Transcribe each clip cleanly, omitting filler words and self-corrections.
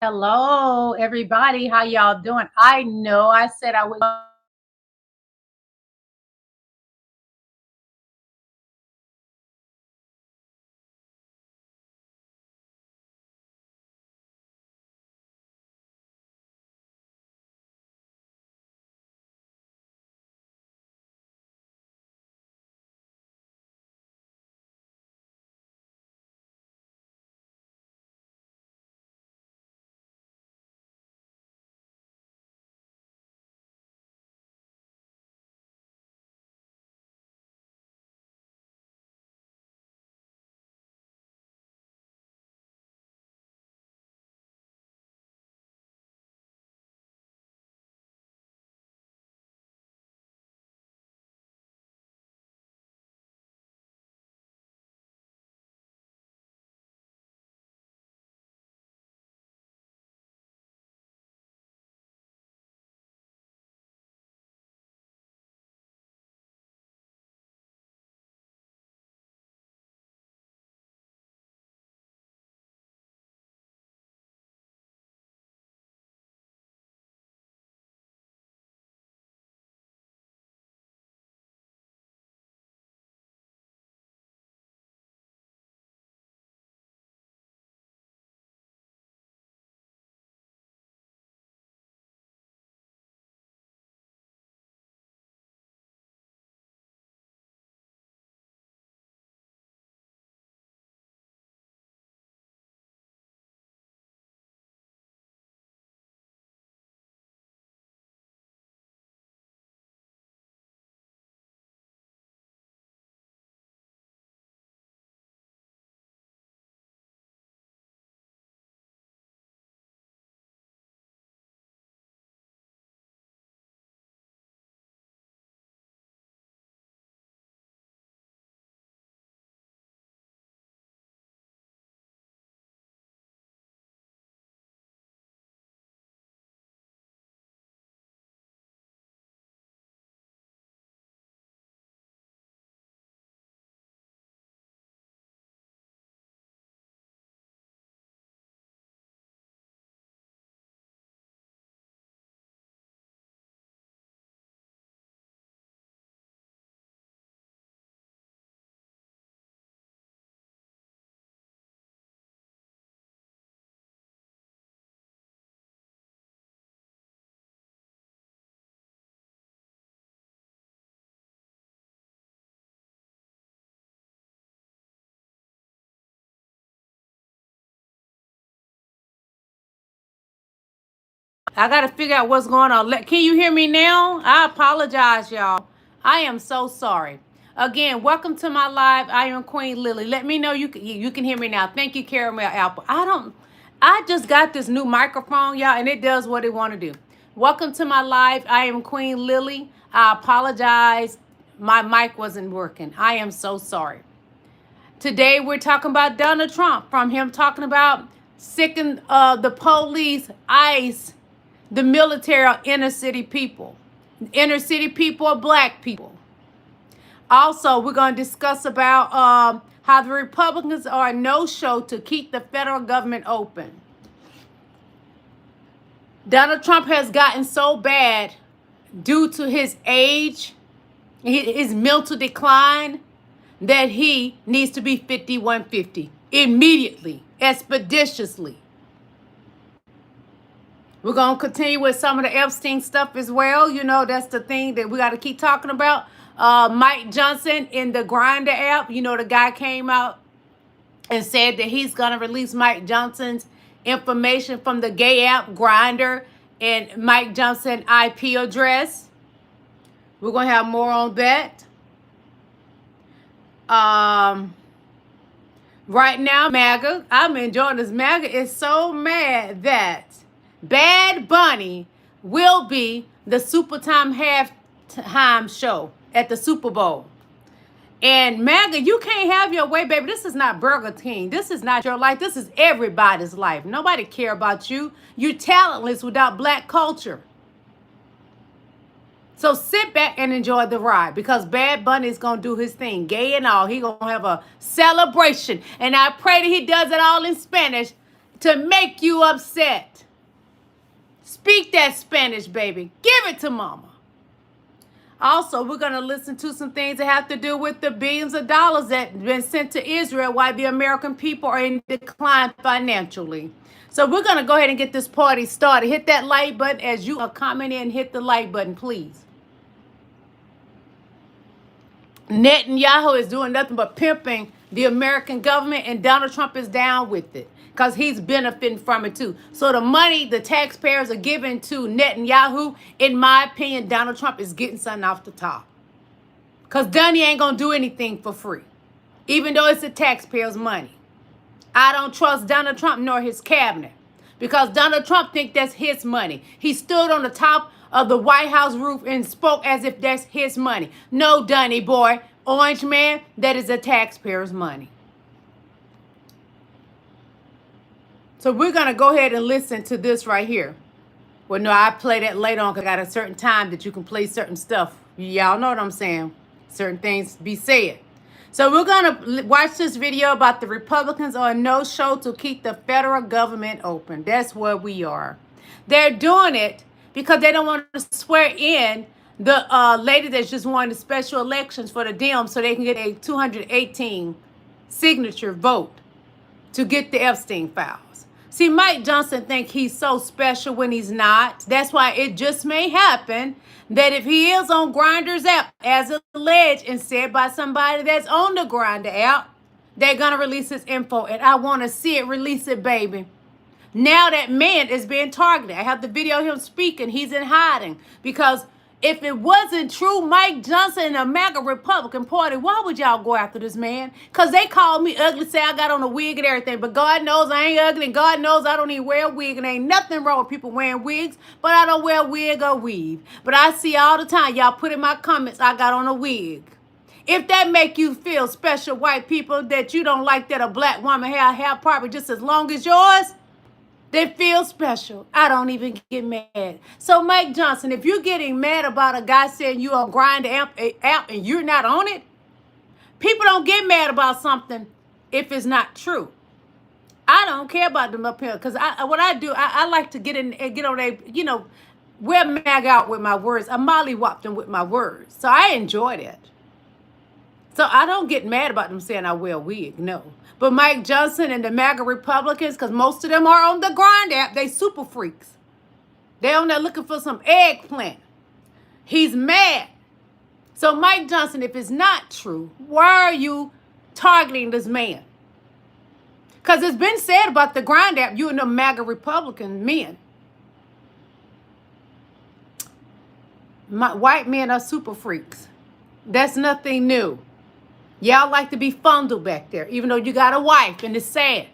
Hello, everybody. How y'all doing? I know I said I would. I got to figure out what's going on. Can you hear me now? I apologize, y'all. I am so sorry. Again, welcome to my live. I am Queen Lillie. Let me know you can hear me now. Thank you, Caramel Apple. I just got this new microphone, y'all, and it does what it want to do. Welcome to my live. I am Queen Lillie. I apologize. My mic wasn't working. I am so sorry. Today we're talking about Donald Trump, from him talking about sicking the police, ICE, the military, are inner city people. Inner city people are black people. Also, we're going to discuss about how the Republicans are a no-show to keep the federal government open. Donald Trump has gotten so bad due to his age, his mental decline, that he needs to be 5150 immediately, expeditiously. We're going to continue with some of the Epstein stuff as well. You know, that's the thing that we got to keep talking about. Mike Johnson in the Grindr app, you know, the guy came out and said that he's going to release Mike Johnson's information from the gay app Grindr and Mike Johnson IP address. We're going to have more on that. Right now, MAGA, I'm enjoying this. MAGA is so mad that Bad Bunny will be the Supertime halftime show at the Super Bowl. And MAGA, you can't have your way, baby. This is not Burger King. This is not your life. This is everybody's life. Nobody care about you. You're talentless without black culture. So sit back and enjoy the ride, because Bad Bunny is going to do his thing, gay and all. He going to have a celebration. And I pray that he does it all in Spanish to make you upset. Speak that Spanish, baby. Give it to mama. Also, we're going to listen to some things that have to do with the billions of dollars that have been sent to Israel while the American people are in decline financially. So we're going to go ahead and get this party started. Hit that like button as you are commenting. Hit the like button, please. Netanyahu is doing nothing but pimping the American government, and Donald Trump is down with it because he's benefiting from it too. So the money the taxpayers are giving to Netanyahu, in my opinion, Donald Trump is getting something off the top. Because Donnie ain't going to do anything for free, even though it's the taxpayers' money. I don't trust Donald Trump nor his cabinet because Donald Trump thinks that's his money. He stood on the top of the White House roof and spoke as if that's his money. No, Donnie boy, orange man, that is the taxpayers' money. So we're going to go ahead and listen to this right here. Well, no, I play that later on because I got a certain time that you can play certain stuff. Y'all know what I'm saying. Certain things be said. So we're going to watch this video about the Republicans on no show to keep the federal government open. That's where we are. They're doing it because they don't want to swear in the lady that's just won the special elections for the Dems so they can get a 218 signature vote to get the Epstein files. See, Mike Johnson think he's so special when he's not. That's why it just may happen that if he is on Grindr's app, as alleged and said by somebody that's on the Grindr app, they're going to release his info. And I want to see it. Release it, baby. Now that man is being targeted. I have the video of him speaking. He's in hiding. Because if it wasn't true, Mike Johnson and the MAGA Republican Party, why would y'all go after this man? Because they called me ugly, say I got on a wig and everything. But God knows I ain't ugly. And God knows I don't even wear a wig. And ain't nothing wrong with people wearing wigs. But I don't wear a wig or weave. But I see all the time y'all put in my comments I got on a wig. If that make you feel special, white people, that you don't like that a black woman hair probably just as long as yours, they feel special. I don't even get mad. So, Mike Johnson, if you're getting mad about a guy saying you on Grindr app and you're not on it, people don't get mad about something if it's not true. I don't care about them up here because what I do, I like to get in and get on a, wear mag out with my words. I mollywop them with my words. So I enjoy that. So I don't get mad about them saying I wear a wig, no. But Mike Johnson and the MAGA Republicans, because most of them are on the Grind app, they super freaks. They on there looking for some eggplant. He's mad. So Mike Johnson, if it's not true, why are you targeting this man? Because it's been said about the Grind app, you and the MAGA Republican men. White men are super freaks. That's nothing new. Y'all like to be fondled back there, even though you got a wife, and it's sad.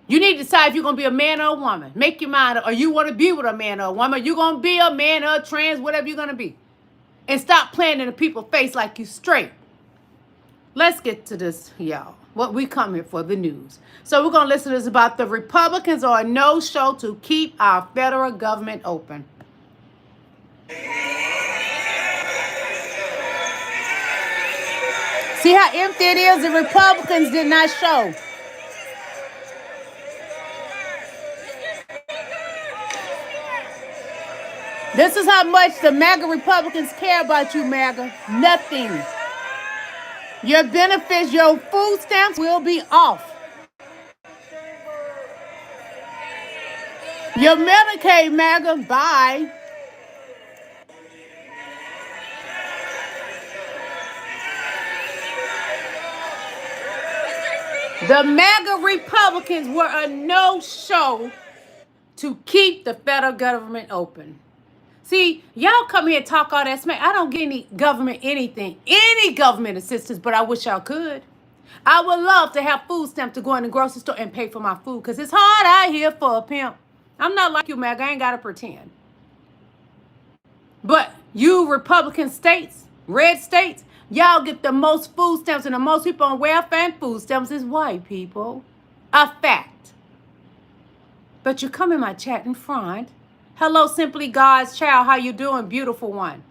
You need to decide if you're going to be a man or a woman. Make your mind up. Or you want to be with a man or a woman. You're going to be a man or a trans, whatever you're going to be. And stop playing in the people's face like you straight. Let's get to this, y'all. What we come here for, the news. So we're going to listen to this about the Republicans are a no-show to keep our federal government open. See how empty it is? The Republicans did not show. This is how much the MAGA Republicans care about you, MAGA. Nothing. Your benefits, your food stamps will be off. Your Medicaid, MAGA, bye. The MAGA Republicans were a no-show to keep the federal government open. See, y'all come here and talk all that smack. I don't get any government anything, any government assistance, but I wish y'all could. I would love to have food stamps to go in the grocery store and pay for my food because it's hard out here for a pimp. I'm not like you, MAGA. I ain't got to pretend. But you Republican states, red states, y'all get the most food stamps, and the most people on welfare and food stamps is white people. A fact. But you come in my chat in front. Hello, Simply God's Child. How you doing, beautiful one?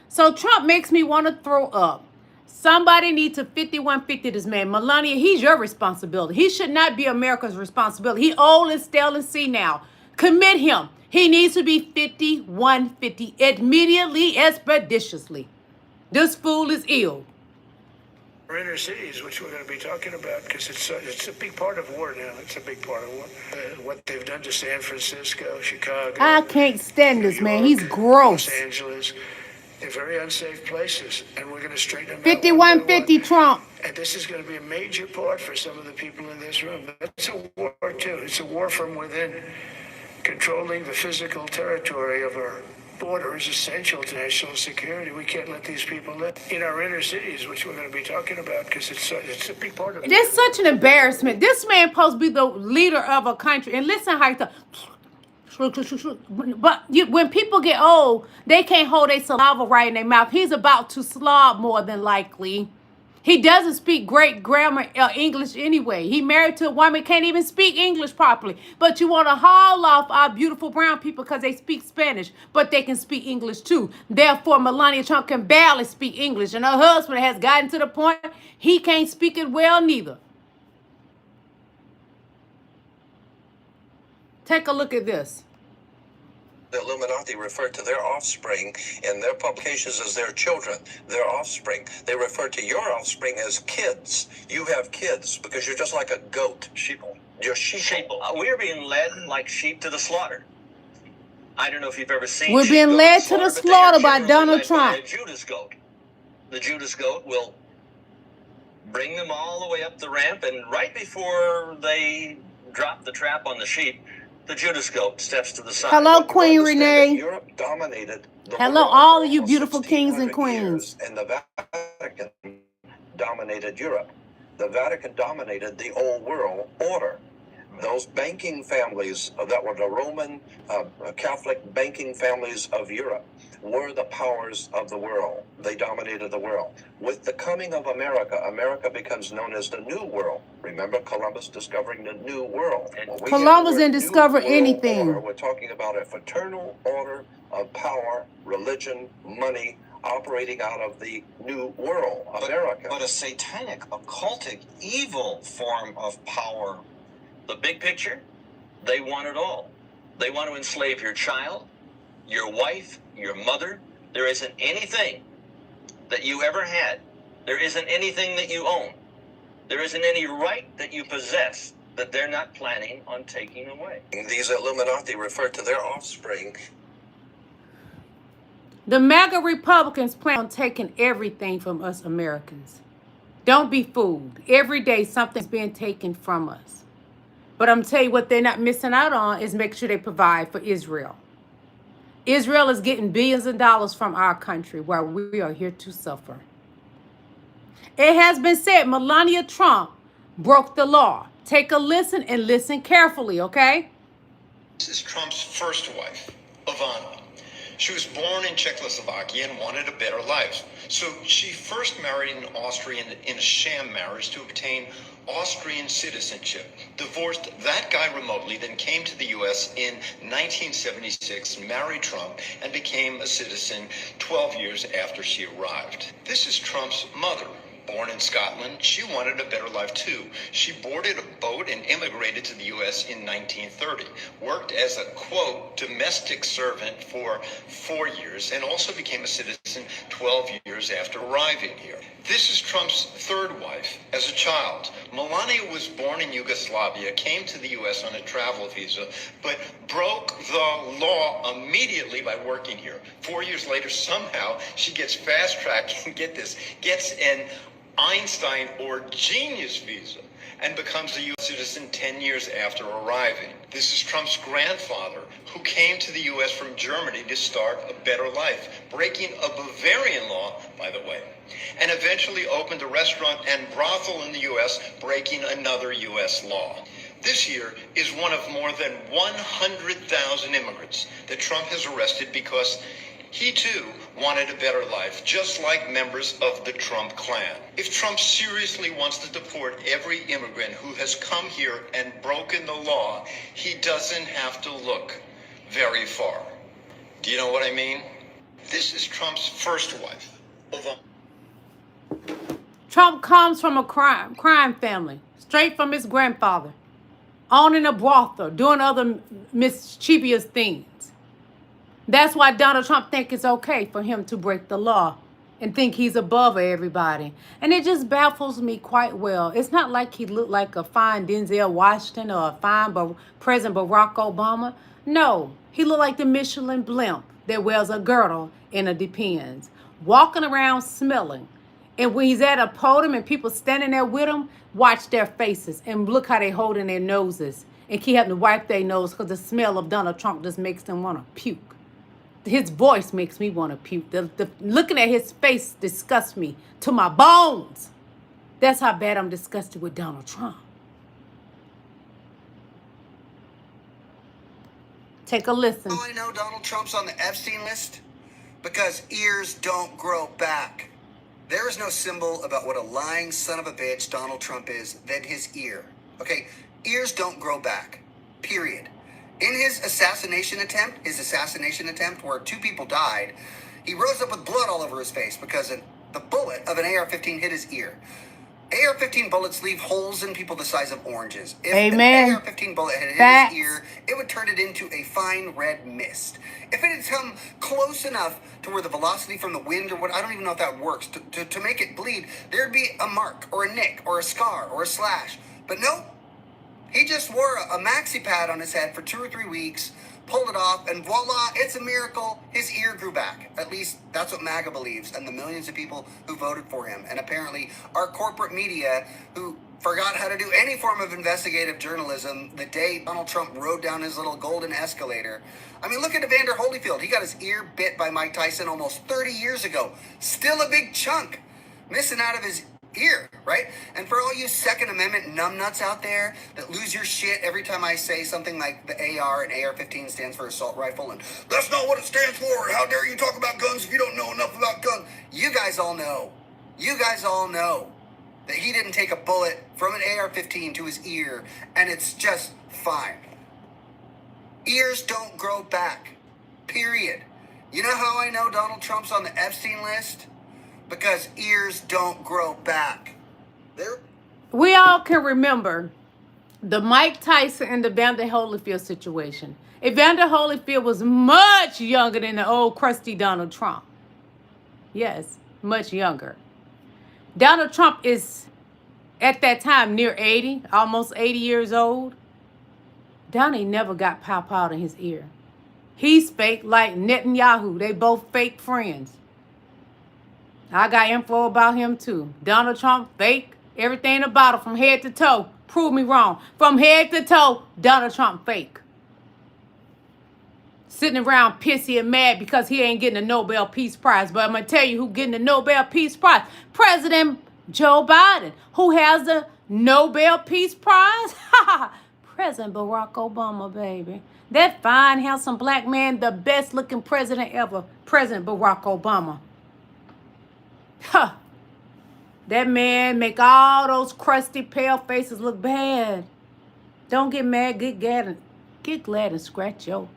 So Trump makes me want to throw up. Somebody needs to 5150 this man. Melania, he's your responsibility. He should not be America's responsibility. He old and stale and senile. Commit him. He needs to be 5150 immediately, expeditiously. This fool is ill. Inner cities, which we're going to be talking about, because it's a big part of war now. It's a big part of war. What they've done to San Francisco, Chicago. I can't stand this man. He's York, gross. Los Angeles. They're very unsafe places, and we're going to straighten them out. 5150 Trump. And this is going to be a major part for some of the people in this room. That's a war, too. It's a war from within. Controlling the physical territory of our border is essential to national security. We can't let these people live in our inner cities, which we're going to be talking about, because it's a big part of it. It's such an embarrassment. This man supposed to be the leader of a country. And listen how he talk. But when people get old, they can't hold their saliva right in their mouth. He's about to slob more than likely. He doesn't speak great grammar English anyway. He married to a woman, can't even speak English properly. But you want to haul off our beautiful brown people because they speak Spanish, but they can speak English too. Therefore, Melania Trump can barely speak English. And her husband has gotten to the point he can't speak it well neither. Take a look at this. The Illuminati refer to their offspring in their publications as their children, their offspring. They refer to your offspring as kids. You have kids because you're just like a goat. Sheeple. You're sheeple. We are being led like sheep to the slaughter. I don't know if you've ever seen. We're being led to the slaughter by Donald Trump. The Judas goat. The Judas goat will bring them all the way up the ramp, and right before they drop the trap on the sheep, the Judas goat steps to the side. Hello, Queen Renee. Europe dominated the Hello, world all of you for beautiful kings and 1600 queens. years, and the Vatican dominated Europe. The Vatican dominated the old world order. Those banking families that were the Roman Catholic banking families of Europe were the powers of the world. They dominated the world. With the coming of America, America becomes known as the New World. Remember Columbus discovering the New World? Columbus didn't discover anything. We're talking about a fraternal order of power, religion, money, operating out of the New World, America. But a satanic, occultic, evil form of power. The big picture, they want it all. They want to enslave your child, your wife, your mother. There isn't anything that you ever had. There isn't anything that you own. There isn't any right that you possess that they're not planning on taking away. These Illuminati refer to their offspring. The MAGA Republicans plan on taking everything from us Americans. Don't be fooled. Every day something's being taken from us. But I'm telling you what they're not missing out on is make sure they provide for Israel. Israel is getting billions of dollars from our country while we are here to suffer. It has been said Melania Trump broke the law. Take a listen and listen carefully, okay? This is Trump's first wife, Ivana. She was born in Czechoslovakia and wanted a better life. So she first married an Austrian in a sham marriage to obtain Austrian citizenship, divorced that guy remotely, then came to the U.S. in 1976, married Trump, and became a citizen 12 years after she arrived. This is Trump's mother. Born in Scotland, she wanted a better life too. She boarded a boat and immigrated to the U.S. in 1930, worked as a, quote, domestic servant for 4 years, and also became a citizen 12 years after arriving here. This is Trump's third wife as a child. Melania was born in Yugoslavia, came to the U.S. on a travel visa, but broke the law immediately by working here. 4 years later, somehow, she gets fast-tracked, and get this, gets an Einstein or genius visa and becomes a U.S. citizen 10 years after arriving. This is Trump's grandfather, who came to the U.S. from Germany to start a better life, breaking a Bavarian law, by the way, and eventually opened a restaurant and brothel in the U.S., breaking another U.S. law. This year is one of more than 100,000 immigrants that Trump has arrested because he too wanted a better life, just like members of the Trump clan. If Trump seriously wants to deport every immigrant who has come here and broken the law, he doesn't have to look very far. Do you know what I mean? This is Trump's first wife, Ivana. Trump comes from a crime family, straight from his grandfather, owning a brothel, doing other mischievous things. That's why Donald Trump thinks it's okay for him to break the law and think he's above everybody. And it just baffles me quite well. It's not like he looked like a fine Denzel Washington or a fine President Barack Obama. No, he looked like the Michelin blimp that wears a girdle and a Depends, walking around smelling. And when he's at a podium and people standing there with him, watch their faces and look how they holding their noses and keep having to wipe their nose because the smell of Donald Trump just makes them want to puke. His voice makes me want to puke. Looking at his face disgusts me to my bones. That's how bad I'm disgusted with Donald Trump. Take a listen. How I know Donald Trump's on the Epstein list? Because ears don't grow back. There is no symbol about what a lying son of a bitch Donald Trump is than his ear. Okay? Ears don't grow back. Period. In his assassination attempt where 2 people died, he rose up with blood all over his face because the bullet of an AR-15 hit his ear. AR-15 bullets leave holes in people the size of oranges. If Amen. an AR-15 bullet had hit his ear, it would turn it into a fine red mist. If it had come close enough to where the velocity from the wind or what, I don't even know if that works, to make it bleed, there'd be a mark or a nick or a scar or a slash. But no, he just wore a maxi pad on his head for 2 or 3 weeks, pulled it off, and voila, it's a miracle. His ear grew back. At least that's what MAGA believes, and the millions of people who voted for him. And apparently our corporate media, who forgot how to do any form of investigative journalism the day Donald Trump rode down his little golden escalator. I mean, look at Evander Holyfield. He got his ear bit by Mike Tyson almost 30 years ago. Still a big chunk missing out of his ear, right? And for all you Second Amendment numbnuts out there that lose your shit every time I say something like the AR and AR-15 stands for assault rifle, and that's not what it stands for. How dare you talk about guns if you don't know enough about guns? You guys all know. You guys all know that he didn't take a bullet from an AR-15 to his ear, and it's just fine. Ears don't grow back. Period. You know how I know Donald Trump's on the Epstein list? Because ears don't grow back. We all can remember the Mike Tyson and the Evander Holyfield situation. Evander Holyfield was much younger than the old crusty Donald Trump. Yes, much younger. Donald Trump is, at that time, near 80, almost 80 years old. Donnie never got pow-powed in his ear. He's fake like Netanyahu. They both fake friends. I got info about him too. Donald Trump, fake. Everything about it from head to toe. Prove me wrong. From head to toe, Donald Trump fake. Sitting around pissy and mad because he ain't getting a Nobel Peace Prize. But I'm going to tell you who getting the Nobel Peace Prize. President Joe Biden. Who has the Nobel Peace Prize? President Barack Obama, baby. That fine, handsome black man, the best looking president ever. President Barack Obama. Huh. That man make all those crusty, pale faces look bad. Don't get mad, get glad and scratch your.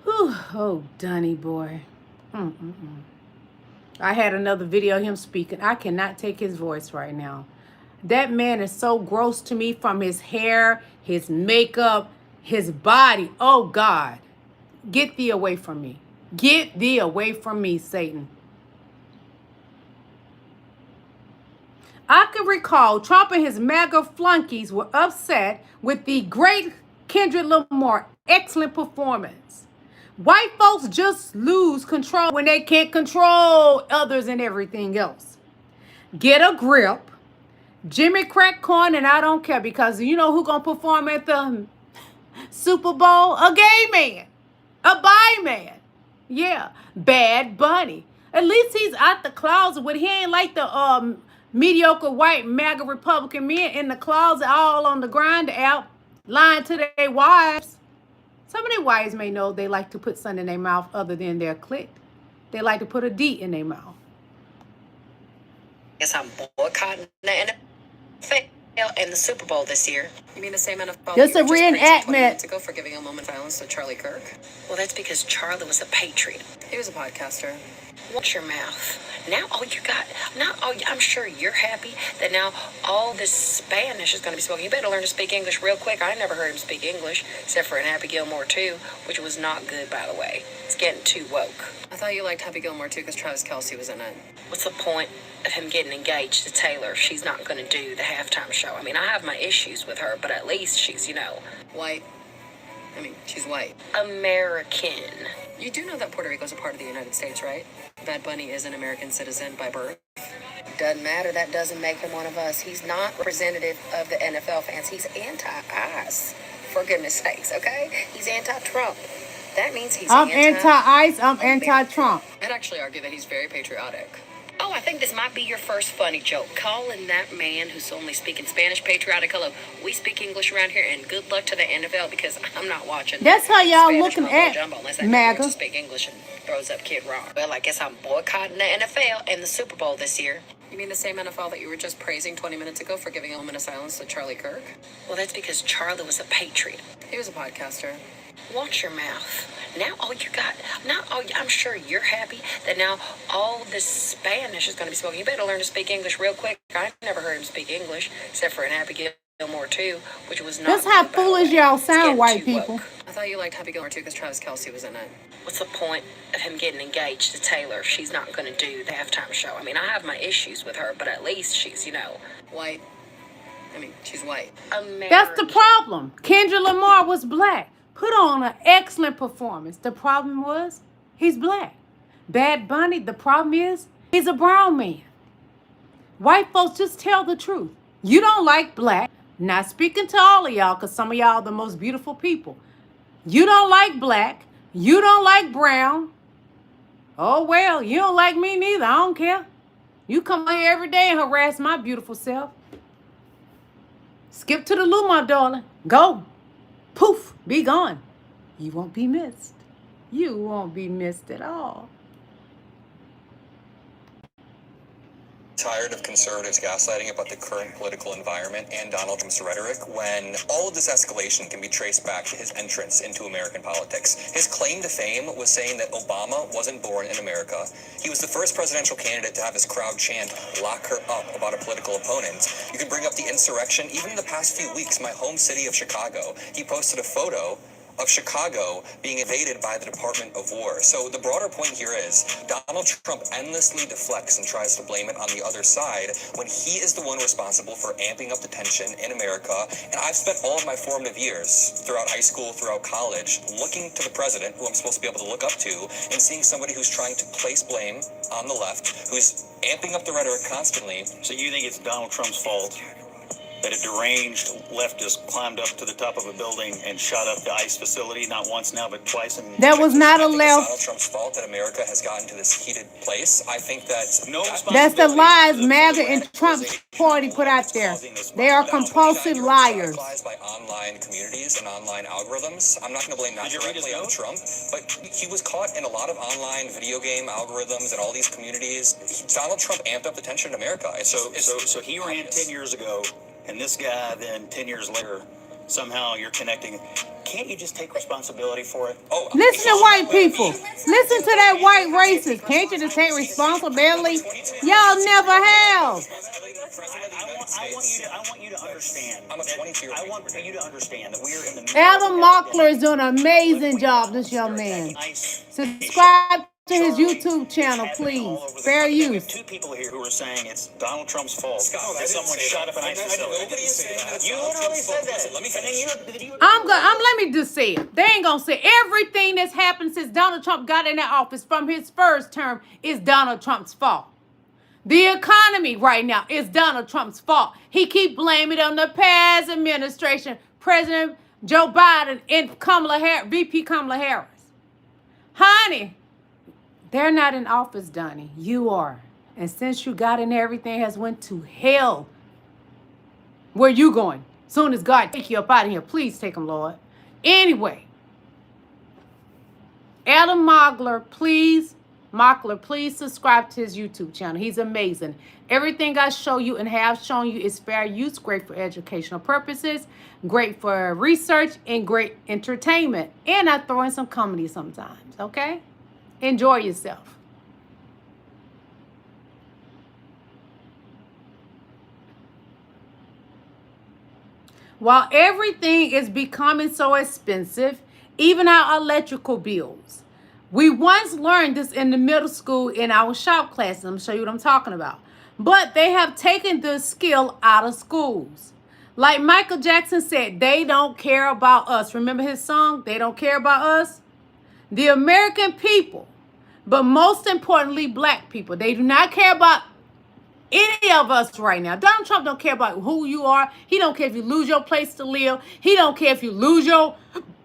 Oh, Dunny boy. I had another video of him speaking. I cannot take his voice right now. That man is so gross to me, from his hair, his makeup, his body. Oh, God. Get thee away from me. Get thee away from me, Satan. I can recall Trump and his MAGA flunkies were upset with the great Kendrick Lamar excellent performance. White folks just lose control when they can't control others and everything else. Get a grip. Jimmy crack corn, and I don't care, because you know who gonna perform at the Super Bowl? A gay man. A bi man. Yeah. Bad Bunny. At least he's out the closet with, he ain't like the mediocre white MAGA Republican men in the closet all on the grind out lying to their wives. Some of their wives may know they like to put something in their mouth other than their clit. They like to put a D in their mouth. Yes, I'm boycotting the NFL. and the Super Bowl this year. You mean the same NFL Just that a you were just praising 20 reenactment. minutes ago for giving a moment of silence to Charlie Kirk? Well, that's because Charlie was a patriot. He was a podcaster. Watch your mouth. Now all you got, I'm sure you're happy that now all this Spanish is going to be spoken. You better learn to speak English real quick. I never heard him speak English, except for in Happy Gilmore 2, which was not good, by the way. It's getting too woke. I thought you liked Happy Gilmore 2 because Travis Kelce was in it. What's the point of him getting engaged to Taylor if she's not going to do the halftime show? I mean, I have my issues with her, but at least she's, white. I mean, she's white. American. You do know that Puerto Rico's a part of the United States, right? Bad Bunny is an American citizen by birth. Doesn't matter. That doesn't make him one of us. He's not representative of the NFL fans. He's anti-ICE, for goodness sakes, okay? He's anti-Trump. That means he's I'm anti-ICE. I'm anti-Trump. I'd actually argue that he's very patriotic. Oh, I think this might be your first funny joke. Calling that man who's only speaking Spanish patriotic. Hello, we speak English around here, and good luck to the NFL because I'm not watching. That's how y'all Spanish looking mumbo at jumbo unless that MAGA. man to speak English and throws up Kid Rock. Well, I guess I'm boycotting the NFL and the Super Bowl this year. You mean the same NFL that you were just praising 20 minutes ago for giving a moment of silence to Charlie Kirk? Well, that's because Charlie was a patriot. He was a podcaster. Watch your mouth. Now all you got, I'm sure you're happy that now all this Spanish is going to be spoken. You better learn to speak English real quick. I never heard him speak English, except for in Happy Gilmore 2, which was not. That's how good, by the foolish way. y'all It's sound, getting white too people. woke. I thought you liked Happy Gilmore 2 because Travis Kelce was in it. What's the point of him getting engaged to Taylor if she's not going to do the halftime show? I mean, I have my issues with her, but at least she's, white. I mean, she's white. American. That's the problem. Kendrick Lamar was black. Put on an excellent performance. The problem was he's black. Bad Bunny, the problem is he's a brown man. White folks, just tell the truth. You don't like black. Not speaking to all of y'all, because some of y'all are the most beautiful people. You don't like black. You don't like brown. Oh, well, you don't like me neither. I don't care. You come here every day and harass my beautiful self. Skip to the loo, my darling. Go. Poof, be gone. You won't be missed. You won't be missed at all. Tired of conservatives gaslighting about the current political environment and Donald Trump's rhetoric when all of this escalation can be traced back to his entrance into American politics. His claim to fame was saying that Obama wasn't born in America. He was the first presidential candidate to have his crowd chant, "Lock her up," about a political opponent. You can bring up the insurrection. Even in the past few weeks, my home city of Chicago, he posted a photo of Chicago being invaded by the Department of War. So the broader point here is Donald Trump endlessly deflects and tries to blame it on the other side when he is the one responsible for amping up the tension in America. And I've spent all of my formative years throughout high school, throughout college, looking to the president, who I'm supposed to be able to look up to, and seeing somebody who's trying to place blame on the left, who's amping up the rhetoric constantly. So you think it's Donald Trump's fault that a deranged leftist climbed up to the top of a building and shot up the ICE facility, not once now, but twice? That was not a I think it's left. Donald Trump's fault that America has gotten to this heated place. I think that That's the lies MAGA and Trump's party put out there. They are compulsive liars. By online communities and online algorithms. I'm not going to blame that directly on Trump, but he was caught in a lot of online video game algorithms and all these communities. Donald Trump amped up the tension in America. So he ran 10 years ago, and this guy then 10 years later, somehow you're connecting. Can't you just take responsibility for it? Oh, Listen to white people. Listen to that white racist. Can't you just take responsibility? Y'all never have. I want you to understand. I'm a 22-year-old. I want you to understand that we are in the middle Adam of Mockler is doing an amazing job, this young man. Subscribe to his YouTube channel, please. Fair We have use. two people here who are saying it's Donald Trump's fault that someone shot up an ICE facility. You literally said that. Let me finish. Let me just say it. They ain't gonna say everything that's happened since Donald Trump got in that office from his first term is Donald Trump's fault. The economy right now is Donald Trump's fault. He keep blaming it on the past administration, President Joe Biden and VP Kamala Harris. Honey, they're not in office, Donnie. You are. And since you got in there, everything has went to hell. Where you going? Soon as God take you up out of here, please take him, Lord. Anyway, Adam Mockler, please Mockler, please subscribe to his YouTube channel. He's amazing. Everything I show you and have shown you is fair use, great for educational purposes, great for research, and great entertainment. And I throw in some comedy sometimes, okay? Enjoy yourself. While everything is becoming so expensive, even our electrical bills. We once learned this in the middle school in our shop classes. I'm going to show you what I'm talking about. But they have taken this skill out of schools. Like Michael Jackson said, they don't care about us. Remember his song, They Don't Care About Us? The American people, but most importantly, black people. They do not care about any of us right now. Donald Trump don't care about who you are. He don't care if you lose your place to live. He don't care if you lose your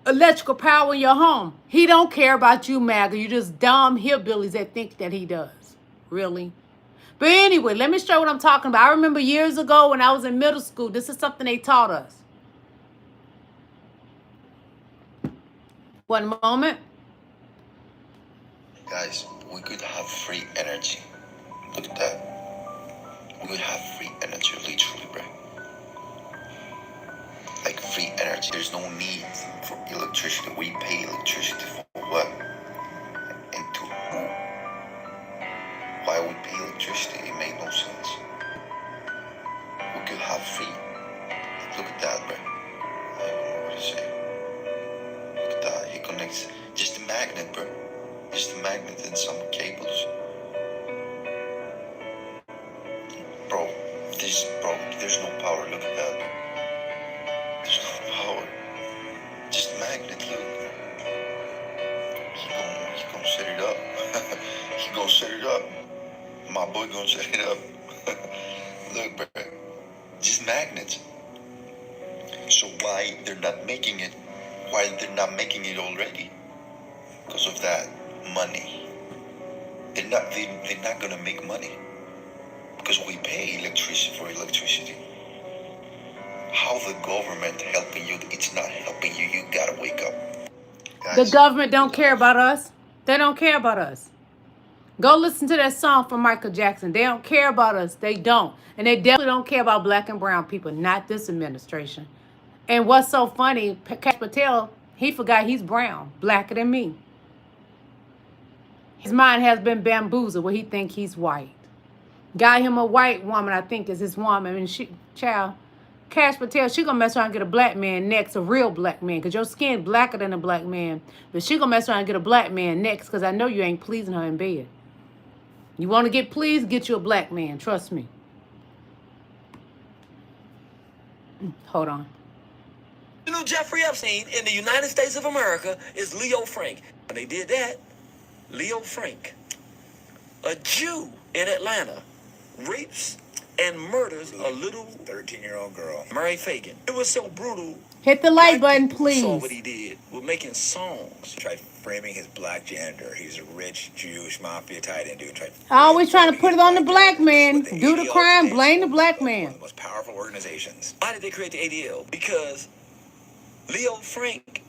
electrical power in your home. He don't care about you, MAGA. You just dumb hillbillies that think that he does. Really? But anyway, let me show you what I'm talking about. I remember years ago when I was in middle school, this is something they taught us. One moment. Guys, we could have free energy. Look at that. We could have free energy, literally, bro. Like free energy. There's no need for electricity. We pay electricity for what? And to who? Why we pay electricity? It made no sense. We could have free. Look at that, bro. I don't know what to say. Look at that. He connects just a magnet, bro. Just a magnet and some cables. Bro, there's no power. Look at that. There's no power. Just magnet, look. He gonna set it up. He gonna set it up. My boy gonna set it up. Look, bro. Just magnets. So why they're not making it? Why they're not making it already? Because of that money. They're not gonna make money. Because we pay electricity for electricity. How the government helping you? It's not helping you. You gotta wake up. Guys, the government don't care about us. They don't care about us. Go listen to that song from Michael Jackson. They don't care about us. They don't. And they definitely don't care about black and brown people. Not this administration. And what's so funny, Kash Patel, he forgot he's brown. Blacker than me. His mind has been bamboozled where he think he's white. Got him a white woman, I think is his woman. And she, child, Kash Patel, she gonna mess around and get a black man next, a real black man, because your skin blacker than a black man. But she gonna mess around and get a black man next, because I know you ain't pleasing her in bed. You want to get pleased, get you a black man. Trust me. Hold on. You know, Jeffrey Epstein in the United States of America is Leo Frank. When they did that, Leo Frank, a Jew in Atlanta, rapes and murders a little 13-year-old girl, Mary Fagan. It was so brutal. Hit the like button, please. Saw what he did. We're making songs. Tried framing his black janitor. He's a rich Jewish mafia tight end dude. Always trying to put it on the black man. Do the crime, blame the black man. One of the most powerful organizations. Why did they create the ADL? Because Leo Frank,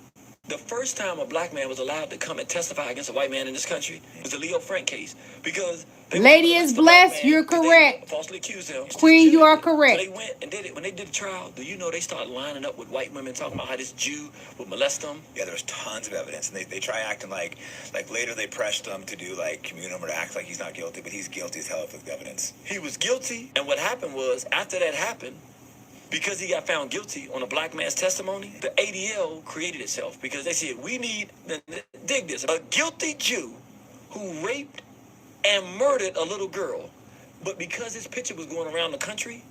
the first time a black man was allowed to come and testify against a white man in this country was the Leo Frank case. Because lady is blessed, you're correct. Falsely accused him. Queen, you are correct. So they went and did it. When they did the trial, do you know they started lining up with white women talking about how this Jew would molest them? Yeah, there was tons of evidence. And they try acting like later they pressed him to do like communum or to act like he's not guilty, but he's guilty as hell with evidence. He was guilty. And what happened was, after that happened, because he got found guilty on a black man's testimony, the ADL created itself because they said, we need, dig this, a guilty Jew who raped and murdered a little girl. But because his picture was going around the country,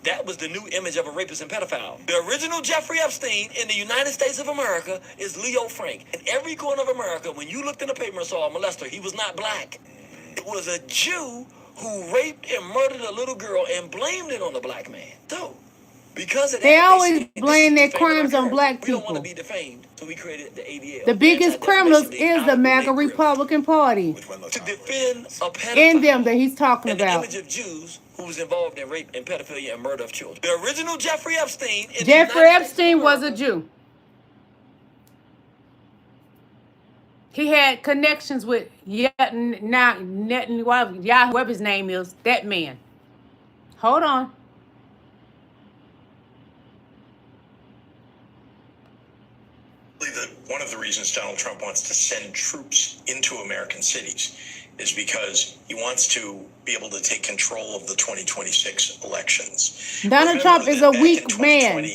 that was the new image of a rapist and pedophile. The original Jeffrey Epstein in the United States of America is Leo Frank. In every corner of America, when you looked in the paper and saw a molester, he was not black. It was a Jew who raped and murdered a little girl and blamed it on the black man. So, because of that, they always blame their crimes on black people. We don't want to be defamed, so we created the ADL. The biggest criminals is the MAGA Republican Party. To defend a pedophile in them that he's talking about. The image of Jews who was involved in rape and pedophilia and murder of children. The original Jeffrey Epstein. Jeffrey Epstein was a Jew. He had connections with Netanyahu, whoever his name is, that man. Hold on. That one of the reasons Donald Trump wants to send troops into American cities is because he wants to be able to take control of the 2026 elections. Donald Trump is a weak man.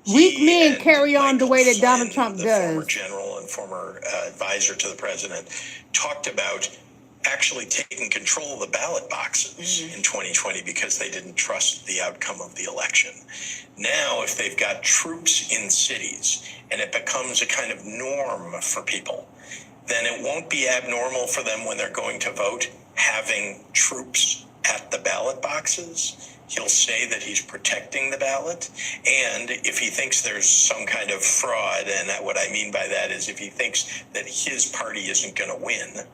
Weak men carry on the way that Donald Trump does. The former general and former advisor to the president talked about actually taking control of the ballot boxes in 2020 because they didn't trust the outcome of the election. Now, if they've got troops in cities and it becomes a kind of norm for people, then it won't be abnormal for them when they're going to vote having troops at the ballot boxes. He'll say that he's protecting the ballot. And if he thinks there's some kind of fraud, and what I mean by that is if he thinks that his party isn't going to win,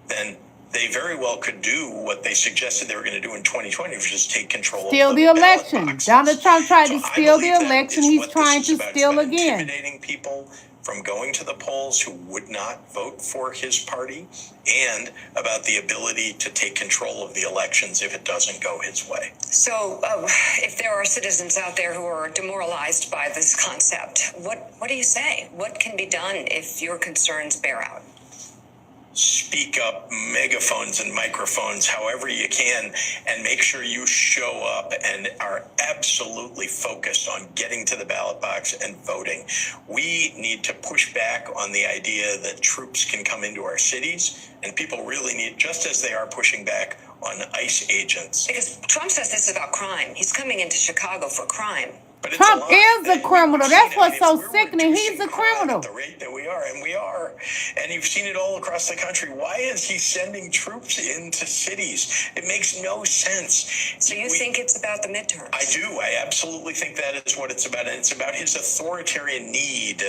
then they very well could do what they suggested they were going to do in 2020, which is take control steal of the election. Donald Trump tried to steal the election. He's trying to steal again. Intimidating people from going to the polls who would not vote for his party, and about the ability to take control of the elections if it doesn't go his way. So, if there are citizens out there who are demoralized by this concept, what do you say? What can be done if your concerns bear out? Speak up, megaphones and microphones, however you can, and make sure you show up and are absolutely focused on getting to the ballot box and voting. We need to push back on the idea that troops can come into our cities, and people really need, just as they are pushing back on ICE agents. Because Trump says this is about crime. He's coming into Chicago for crime. Trump is a criminal. That's what's so sickening. He's a criminal. At the rate that we are, and you've seen it all across the country. Why is he sending troops into cities? It makes no sense. So you think it's about the midterms? I do. I absolutely think that is what it's about, and it's about his authoritarian need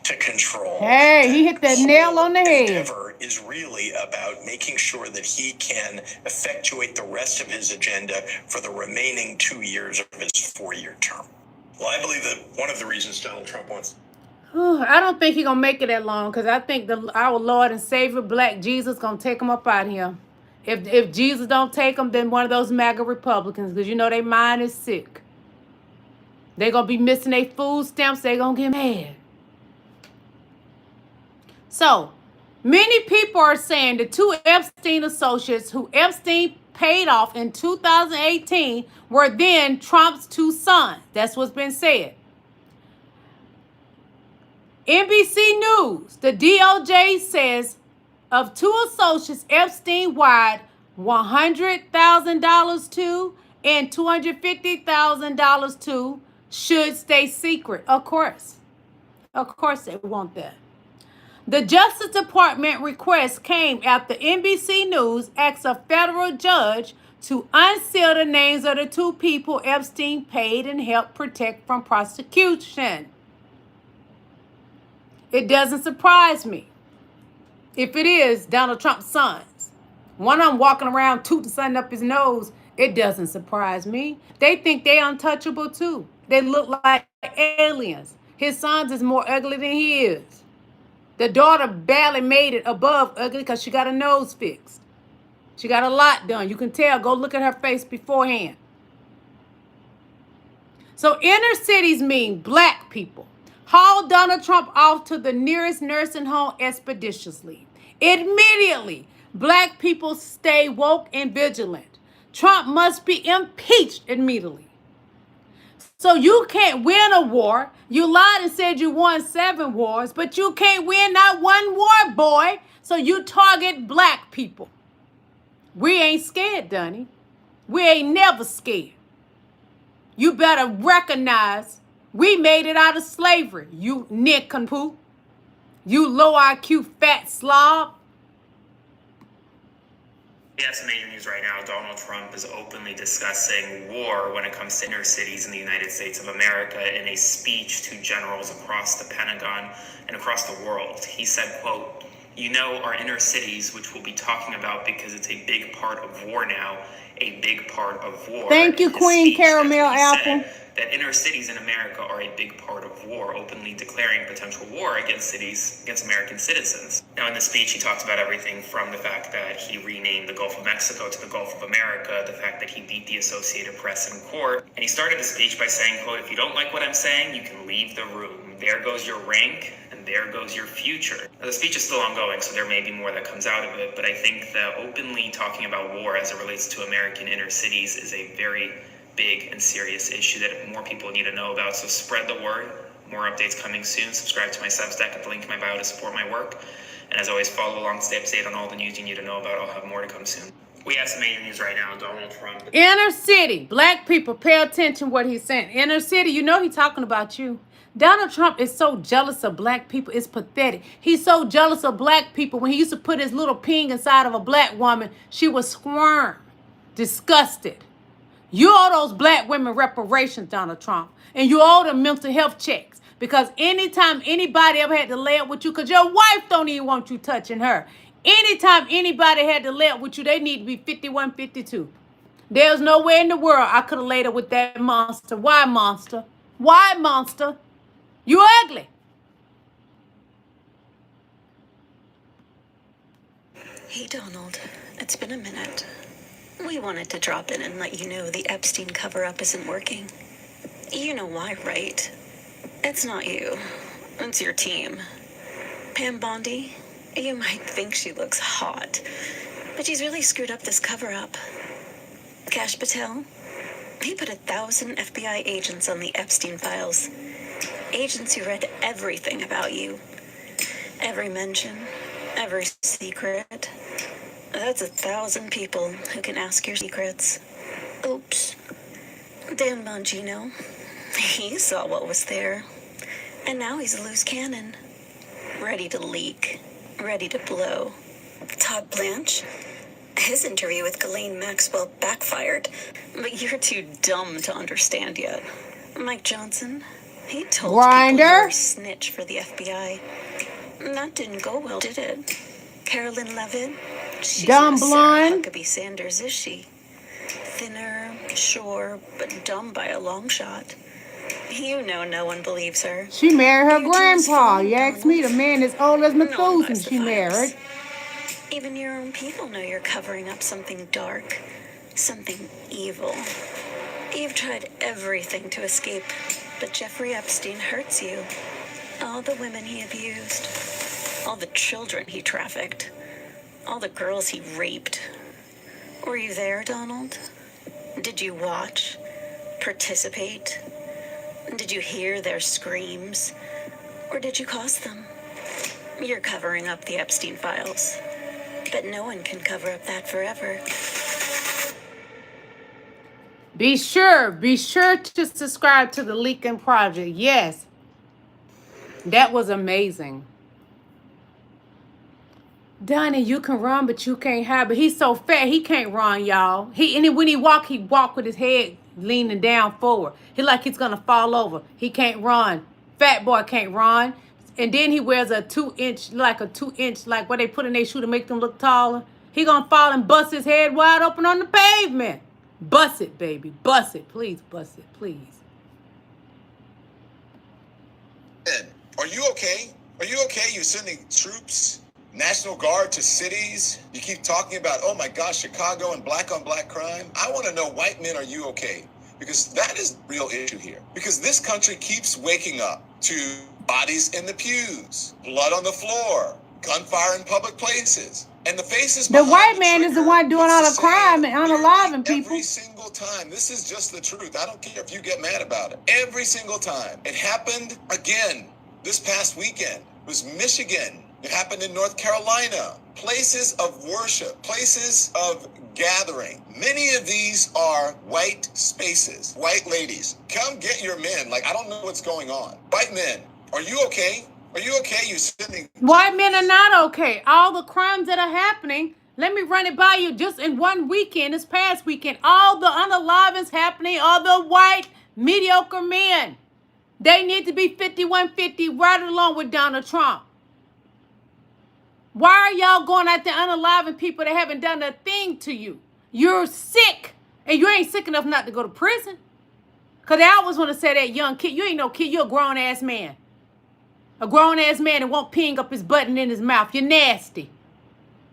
to control. Hey, he hit that nail on the head. Endeavor is really about making sure that he can effectuate the rest of his agenda for the remaining 2 years of his 4-year term. Well, I believe that one of the reasons Donald Trump wants... I don't think he's going to make it that long, because I think our Lord and Savior, Black Jesus, going to take him up out of here. If Jesus don't take him, then one of those MAGA Republicans, because you know their mind is sick. They're going to be missing their food stamps. They're going to get mad. So, many people are saying the two Epstein associates who Epstein paid off in 2018 were then Trump's two sons. That's what's been said. NBC News, the DOJ says of two associates Epstein wired $100,000 to and $250,000 to should stay secret. Of course they want that. The Justice Department request came after NBC News asked a federal judge to unseal the names of the two people Epstein paid and helped protect from prosecution. It doesn't surprise me if it is Donald Trump's sons. One of them walking around tooting something up his nose. It doesn't surprise me. They think they're untouchable too. They look like aliens. His sons is more ugly than he is. The daughter barely made it above ugly because she got a nose fixed. She got a lot done. You can tell. Go look at her face beforehand. So inner cities mean black people. Haul Donald Trump off to the nearest nursing home expeditiously. Immediately, black people stay woke and vigilant. Trump must be impeached immediately. So you can't win a war. You lied and said you won 7 wars, but you can't win not one war, boy. So you target black people. We ain't scared, Donnie. We ain't never scared. You better recognize we made it out of slavery, you nincompoop. You low IQ fat slob. We have some major news right now. Donald Trump is openly discussing war when it comes to inner cities in the United States of America in a speech to generals across the Pentagon and across the world. He said, quote, You know, our inner cities, which we'll be talking about because it's a big part of war now, a big part of war. Thank you, Queen Caramel Apple. That inner cities in America are a big part of war, openly declaring potential war against cities, against American citizens. Now, in the speech, he talked about everything from the fact that he renamed the Gulf of Mexico to the Gulf of America, the fact that he beat the Associated Press in court. And he started the speech by saying, quote, "If you don't like what I'm saying, you can leave the room. There goes your rank, and there goes your future." Now, the speech is still ongoing, so there may be more that comes out of it, but I think that openly talking about war as it relates to American inner cities is a very big and serious issue that more people need to know about. So spread the word. More updates coming soon. Subscribe to my Substack at the link in my bio to support my work. And as always, follow along, stay up to date on all the news you need to know about. I'll have more to come soon. We have some major news right now. Donald Trump. Inner city. Black people, pay attention what he's saying. Inner city, you know he's talking about you. Donald Trump is so jealous of black people. It's pathetic. He's so jealous of black people. When he used to put his little ping inside of a black woman, she would squirm, disgusted. You owe those black women reparations, Donald Trump. And you owe them mental health checks. Because anytime anybody ever had to lay up with you, because your wife don't even want you touching her. Anytime anybody had to lay up with you, they need to be 51, 52. There's nowhere in the world I could have laid up with that monster. Why, monster? Why, monster? You ugly. Hey, Donald. It's been a minute. We wanted to drop in and let you know the Epstein cover-up isn't working. You know why, right? It's not you. It's your team. Pam Bondi, you might think she looks hot, but she's really screwed up this cover-up. Kash Patel, he put 1,000 FBI agents on the Epstein files. Agents who read everything about you. Every mention, every secret. That's 1,000 people who can ask your secrets. Oops. Dan Bongino, he saw what was there. And now he's a loose cannon. Ready to leak. Ready to blow. Todd Blanche, his interview with Ghislaine Maxwell backfired. But you're too dumb to understand yet. Mike Johnson, he told people you were a snitch for the FBI. That didn't go well, did it? Carolyn Levitt, she's not Sarah Huckabee Sanders, is she? Thinner, sure, but dumb by a long shot. You know no one believes her. She married her grandpa. You ask me, the man as old as Methuselah she married. Even your own people know you're covering up something dark, something evil. You've tried everything to escape, but Jeffrey Epstein hurts you. All the women he abused, all the children he trafficked, all the girls he raped. Were you there, Donald? Did you watch? Participate? Did you hear their screams? Or did you cause them? You're covering up the Epstein files. But no one can cover up that forever. Be sure to subscribe to the Leaking Project. Yes. That was amazing. Donnie, you can run, but you can't hide. But he's so fat, he can't run, y'all. When he walk with his head leaning down forward. He like he's gonna fall over. He can't run. Fat boy can't run. And then he wears a 2-inch, like what they put in their shoe to make them look taller. He gonna fall and bust his head wide open on the pavement. Bust it, baby. Bust it. Please bust it, please. Are you okay? Are you okay? You're sending troops, National Guard to cities. You keep talking about, oh my gosh, Chicago and black on black crime. I want to know, white men, are you okay? Because that is the real issue here. Because this country keeps waking up to bodies in the pews, blood on the floor, gunfire in public places. And the faces the white man is the one doing all the crime and unaliving people. Every single time. This is just the truth. I don't care if you get mad about it. Every single time. It happened again this past weekend. It was Michigan. It happened in North Carolina. Places of worship, places of gathering. Many of these are white spaces. White ladies, come get your men. Like, I don't know what's going on. White men, are you okay? Are you okay? You're sitting. White men are not okay. All the crimes that are happening, let me run it by you. Just in one weekend, this past weekend, all the unalivings happening are the white mediocre men. They need to be 51-50 right along with Donald Trump. Why are y'all going out there unaliving people that haven't done a thing to you? You're sick, and you ain't sick enough not to go to prison. Because they always want to say that young kid. You ain't no kid. You're a grown-ass man. A grown-ass man that won't ping up his button in his mouth. You're nasty.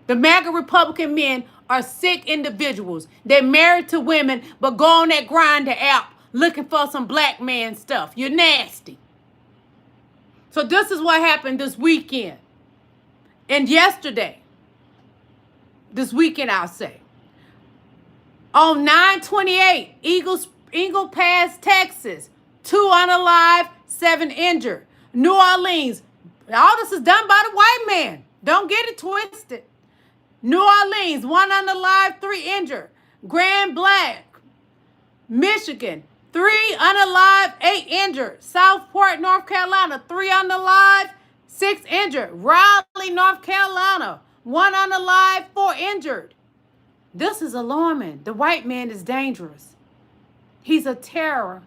The MAGA Republican men are sick individuals. They're married to women, but go on that Grindr app looking for some black man stuff. You're nasty. So this is what happened this weekend. And yesterday. This weekend, I'll say. On 9/28, Eagle Pass, Texas. 2 unalive, 7 injured. New Orleans. All this is done by the white man. Don't get it twisted. New Orleans, 1 unalive, 3 injured. Grand Black, Michigan, 3 unalive, 8 injured. Southport, North Carolina, 3 unalive, 6 injured. Raleigh, North Carolina, 1 unalive, 4 injured. This is alarming. The white man is dangerous. He's a terrorist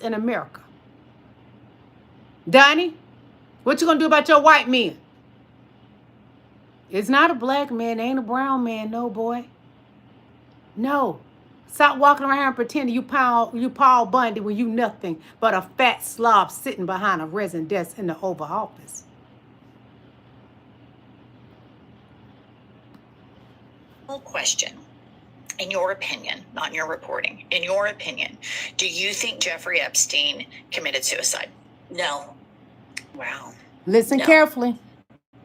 in America. Donnie, what you gonna do about your white men? It's not a black man, ain't a brown man, no boy. No. Stop walking around and pretending you Paul Bundy when you nothing but a fat slob sitting behind a resin desk in the Oval Office. Question. In your opinion, not in your reporting, in your opinion, do you think Jeffrey Epstein committed suicide? No. Wow. Listen carefully.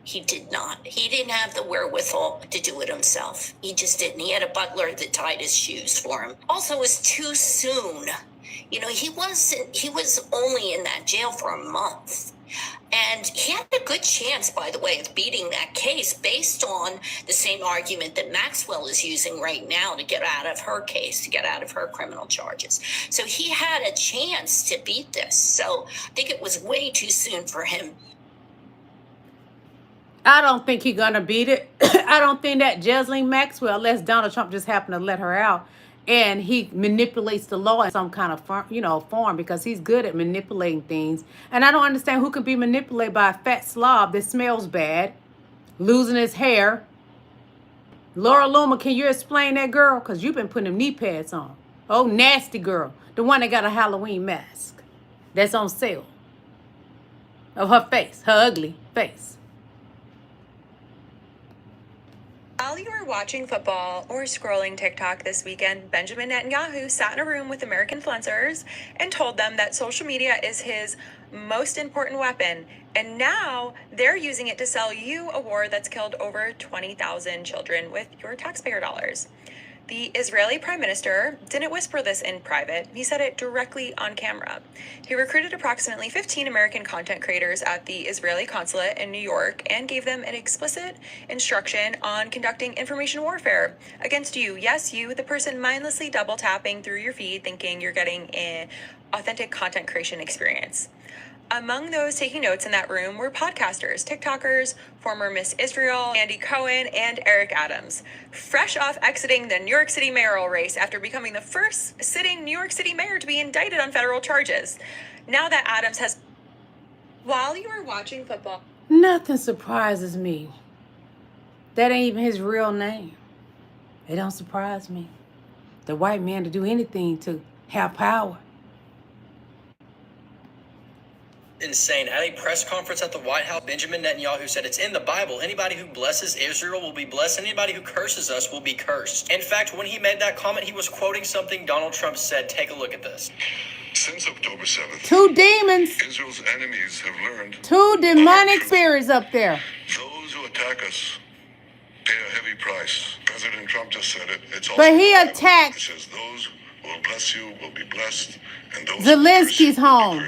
He did not. He didn't have the wherewithal to do it himself. He just didn't. He had a butler that tied his shoes for him. Also, it was too soon. You know, he was only in that jail for a month. And he had a good chance, by the way, of beating that case based on the same argument that Maxwell is using right now to get out of her case, to get out of her criminal charges. So he had a chance to beat this. So I think it was way too soon for him. I don't think he's gonna beat it. I don't think that Ghislaine Maxwell, unless Donald Trump just happened to let her out, and he manipulates the law in some kind of form, because he's good at manipulating things. And I don't understand who can be manipulated by a fat slob that smells bad, losing his hair. Laura Loomer, can you explain that, girl? Because you've been putting them knee pads on. Oh, nasty girl. The one that got a Halloween mask that's on sale of her face, her ugly face. While you were watching football or scrolling TikTok this weekend, Benjamin Netanyahu sat in a room with American influencers and told them that social media is his most important weapon. And now they're using it to sell you a war that's killed over 20,000 children with your taxpayer dollars. The Israeli prime minister didn't whisper this in private. He said it directly on camera. He recruited approximately 15 American content creators at the Israeli consulate in New York and gave them an explicit instruction on conducting information warfare against you. Yes, you, the person mindlessly double tapping through your feed thinking you're getting an authentic content creation experience. Among those taking notes in that room were podcasters, TikTokers, former Miss Israel, Andy Cohen, and Eric Adams, fresh off exiting the New York City mayoral race after becoming the first sitting New York City mayor to be indicted on federal charges. Now that Adams has... While you were watching football... Nothing surprises me. That ain't even his real name. It don't surprise me. The white man to do anything to have power. Insane. At a press conference at the White House, Benjamin Netanyahu said it's in the Bible. Anybody who blesses Israel will be blessed. Anybody who curses us will be cursed. In fact, when he made that comment, he was quoting something Donald Trump said. Take a look at this. Since October 7th, 2 demons. Israel's enemies have learned 2 demonic spirits up there. Those who attack us pay a heavy price. President Trump just said it. It's also But he attacked. It says those who will bless you will be blessed, and those Zelensky's home.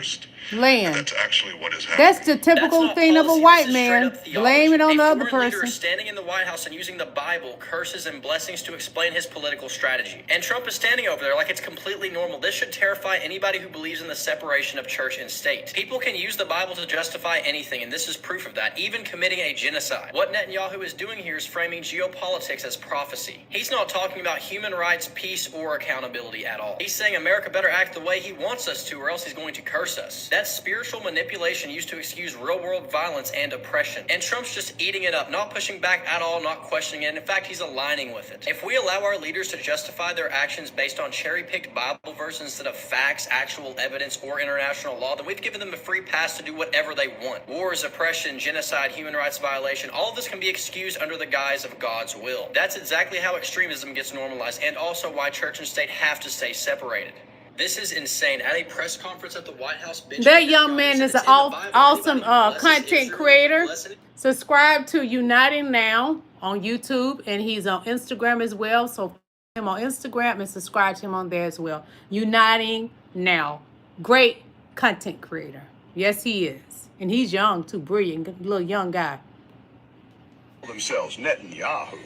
Land. That's actually what is happening. That's the typical thing of a white man. Blame it on the other person. Standing in the White House and using the Bible, curses, and blessings to explain his political strategy. And Trump is standing over there like it's completely normal. This should terrify anybody who believes in the separation of church and state. People can use the Bible to justify anything, and this is proof of that, even committing a genocide. What Netanyahu is doing here is framing geopolitics as prophecy. He's not talking about human rights, peace, or accountability at all. He's saying America better act the way he wants us to, or else he's going to curse us. That's spiritual manipulation used to excuse real-world violence and oppression. And Trump's just eating it up, not pushing back at all, not questioning it. In fact, he's aligning with it. If we allow our leaders to justify their actions based on cherry-picked Bible verses instead of facts, actual evidence, or international law, then we've given them a free pass to do whatever they want. Wars, oppression, genocide, human rights violation, all of this can be excused under the guise of God's will. That's exactly how extremism gets normalized, and also why church and state have to stay separated. This is insane. At a press conference at the White House, that young man is an awesome content creator. Subscribe to Uniting Now on YouTube, and he's on Instagram as well. So follow him on Instagram and subscribe to him on there as well. Uniting Now. Great content creator. Yes, he is. And he's young too. Brilliant. Little young guy. Themselves Netanyahu,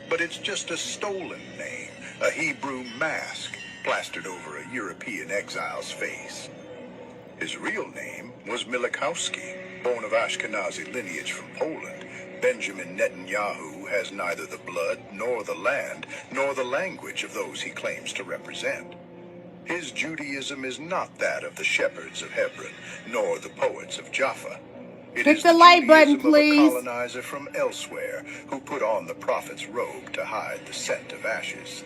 but it's just a stolen name, a Hebrew mask plastered over a European exile's face. His real name was Milikowski, born of Ashkenazi lineage from Poland. Benjamin Netanyahu has neither the blood, nor the land, nor the language of those he claims to represent. His Judaism is not that of the shepherds of Hebron, nor the poets of Jaffa. Hit the like button, please. Of a colonizer from elsewhere who put on the prophet's robe to hide the scent of ashes.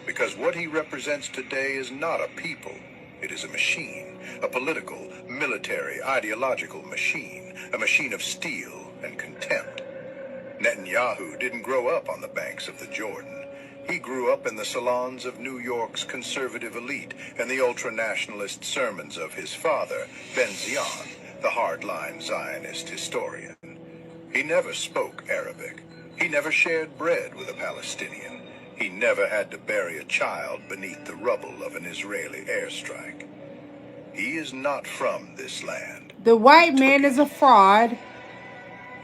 Because what he represents today is not a people, it is a machine, a political, military, ideological machine, a machine of steel and contempt. Netanyahu didn't grow up on the banks of the Jordan. He grew up in the salons of New York's conservative elite and the ultra-nationalist sermons of his father, Ben-Zion, the hardline Zionist historian. He never spoke Arabic. He never shared bread with a Palestinian. He never had to bury a child beneath the rubble of an Israeli airstrike. He is not from this land. The white man is a fraud.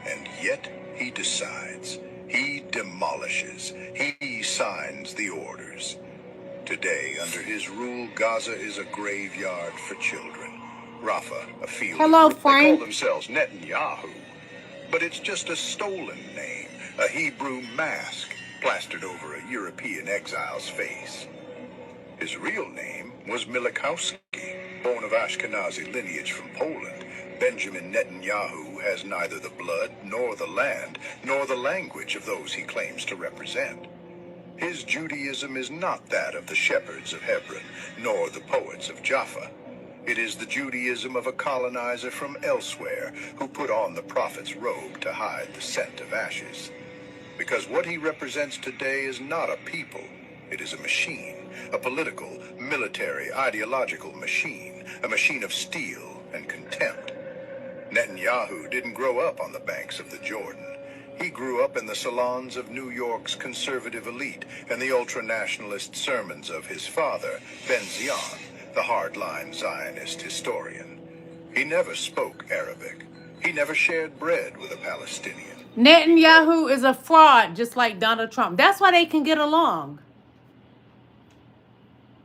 And yet he decides. He demolishes. He signs the orders. Today, under his rule, Gaza is a graveyard for children. Rafah, a field. Hello, They Frank. call themselves Netanyahu, but it's just a stolen name, a Hebrew mask plastered over a European exile's face. His real name was Milikowski, born of Ashkenazi lineage from Poland. Benjamin Netanyahu has neither the blood, nor the land, nor the language of those he claims to represent. His Judaism is not that of the shepherds of Hebron, nor the poets of Jaffa. It is the Judaism of a colonizer from elsewhere who put on the prophet's robe to hide the scent of ashes. Because what he represents today is not a people, it is a machine, a political, military, ideological machine, a machine of steel and contempt. Netanyahu didn't grow up on the banks of the Jordan. He grew up in the salons of New York's conservative elite and the ultra-nationalist sermons of his father, Ben-Zion, the hardline Zionist historian. He never spoke Arabic. He never shared bread with a Palestinian. Netanyahu is a fraud, just like Donald Trump. That's why they can get along.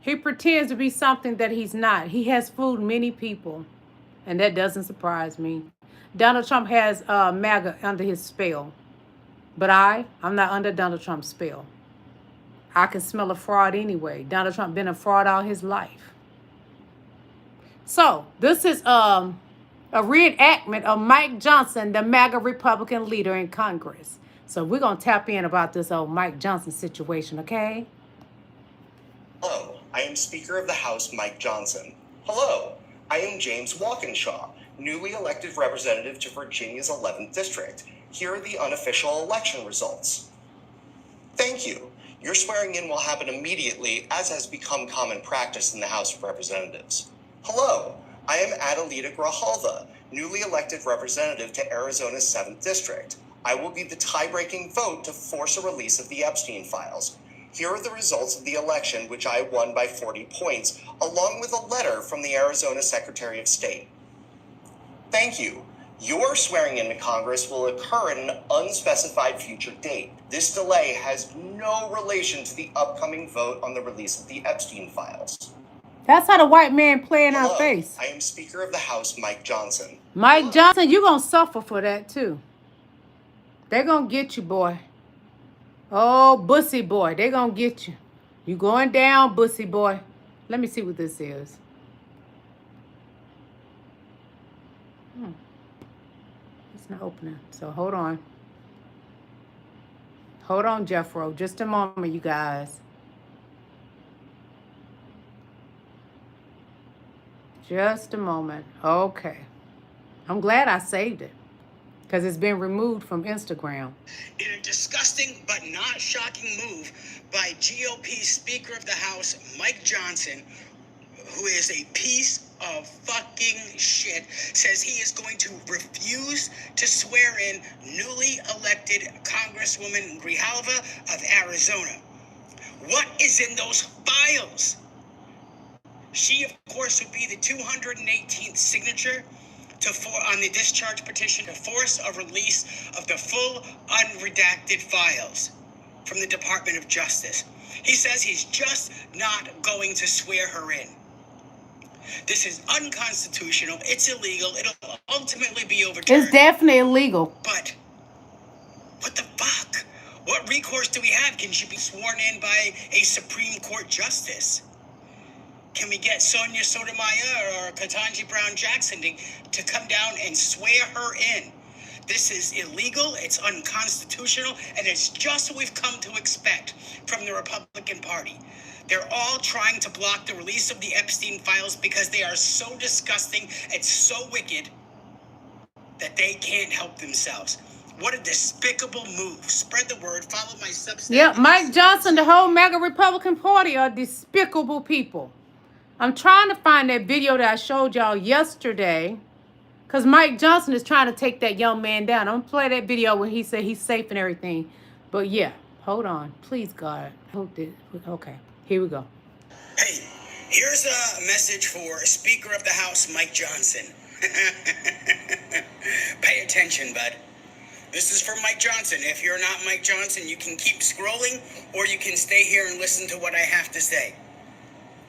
He pretends to be something that he's not. He has fooled many people, and that doesn't surprise me. Donald Trump has MAGA under his spell, but I'm not under Donald Trump's spell. I can smell a fraud anyway. Donald Trump been a fraud all his life. So this is a reenactment of Mike Johnson, the MAGA Republican leader in Congress. So we're going to tap in about this old Mike Johnson situation, okay? Hello, I am Speaker of the House Mike Johnson. Hello, I am James Walkinshaw, newly elected representative to Virginia's 11th District. Here are the unofficial election results. Thank you. Your swearing in will happen immediately, as has become common practice in the House of Representatives. Hello, I am Adelita Grijalva, newly elected representative to Arizona's 7th District. I will be the tie-breaking vote to force a release of the Epstein files. Here are the results of the election, which I won by 40 points, along with a letter from the Arizona Secretary of State. Thank you. Your swearing into Congress will occur at an unspecified future date. This delay has no relation to the upcoming vote on the release of the Epstein files. That's how the white man play in our Hello, face. I am Speaker of the House Mike Johnson. Mike Johnson, you're going to suffer for that too. They're going to get you, boy. Oh, bussy boy, they're going to get you. You going down, bussy boy. Let me see what this is. It's not opening. So hold on. Hold on, Jeffro. Just a moment, you guys. Just a moment. Okay. I'm glad I saved it because it's been removed from Instagram. In a disgusting but not shocking move by GOP Speaker of the House, Mike Johnson, who is a piece of fucking shit, says he is going to refuse to swear in newly elected Congresswoman Grijalva of Arizona. What is in those files? She, of course, would be the 218th signature on the discharge petition to force a release of the full unredacted files from the Department of Justice. He says he's just not going to swear her in. This is unconstitutional. It's illegal. It'll ultimately be overturned. It's definitely illegal. But what the fuck? What recourse do we have? Can she be sworn in by a Supreme Court justice? Can we get Sonia Sotomayor or Ketanji Brown Jackson to come down and swear her in? This is illegal, it's unconstitutional, and it's just what we've come to expect from the Republican Party. They're all trying to block the release of the Epstein files because they are so disgusting and so wicked that they can't help themselves. What a despicable move. Spread the word. Follow my Substack. Yep, Mike Johnson, the whole MAGA Republican Party are despicable people. I'm trying to find that video that I showed y'all yesterday because Mike Johnson is trying to take that young man down. I'm going to play that video when he said he's safe and everything. But yeah, hold on. Please, God. Okay, here we go. Hey, here's a message for Speaker of the House, Mike Johnson. Pay attention, bud. This is for Mike Johnson. If you're not Mike Johnson, you can keep scrolling or you can stay here and listen to what I have to say.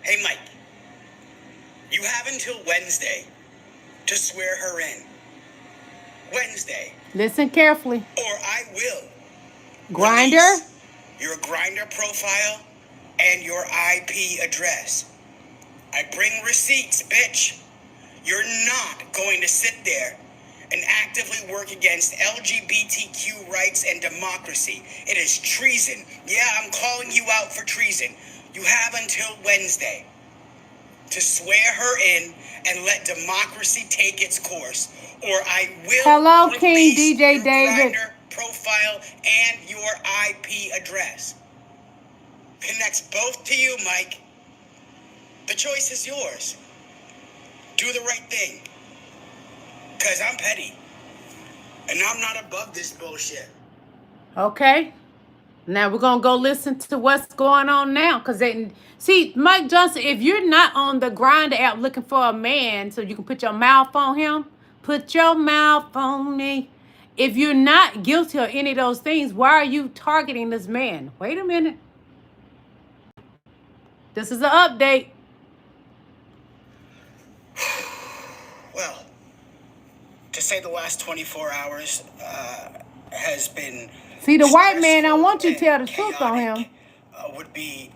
Hey, Mike. You have until Wednesday to swear her in. Wednesday. Listen carefully. Or I will. Grinder. Your Grinder profile and your IP address. I bring receipts, bitch. You're not going to sit there and actively work against LGBTQ rights and democracy. It is treason. Yeah, I'm calling you out for treason. You have until Wednesday to swear her in and let democracy take its course, or I will. Hello, King DJ your David. Grindr profile and your IP address. Connects both to you, Mike. The choice is yours. Do the right thing. Because I'm petty. And I'm not above this bullshit. Okay. Now we're going to go listen to what's going on now. Because see, Mike Johnson, if you're not on the Grindr app looking for a man so you can put your mouth on him, put your mouth on me. If you're not guilty of any of those things, why are you targeting this man? Wait a minute. This is an update. Well, to say the last 24 hours has been... See, the white man, I want you to tell the truth on him. Would be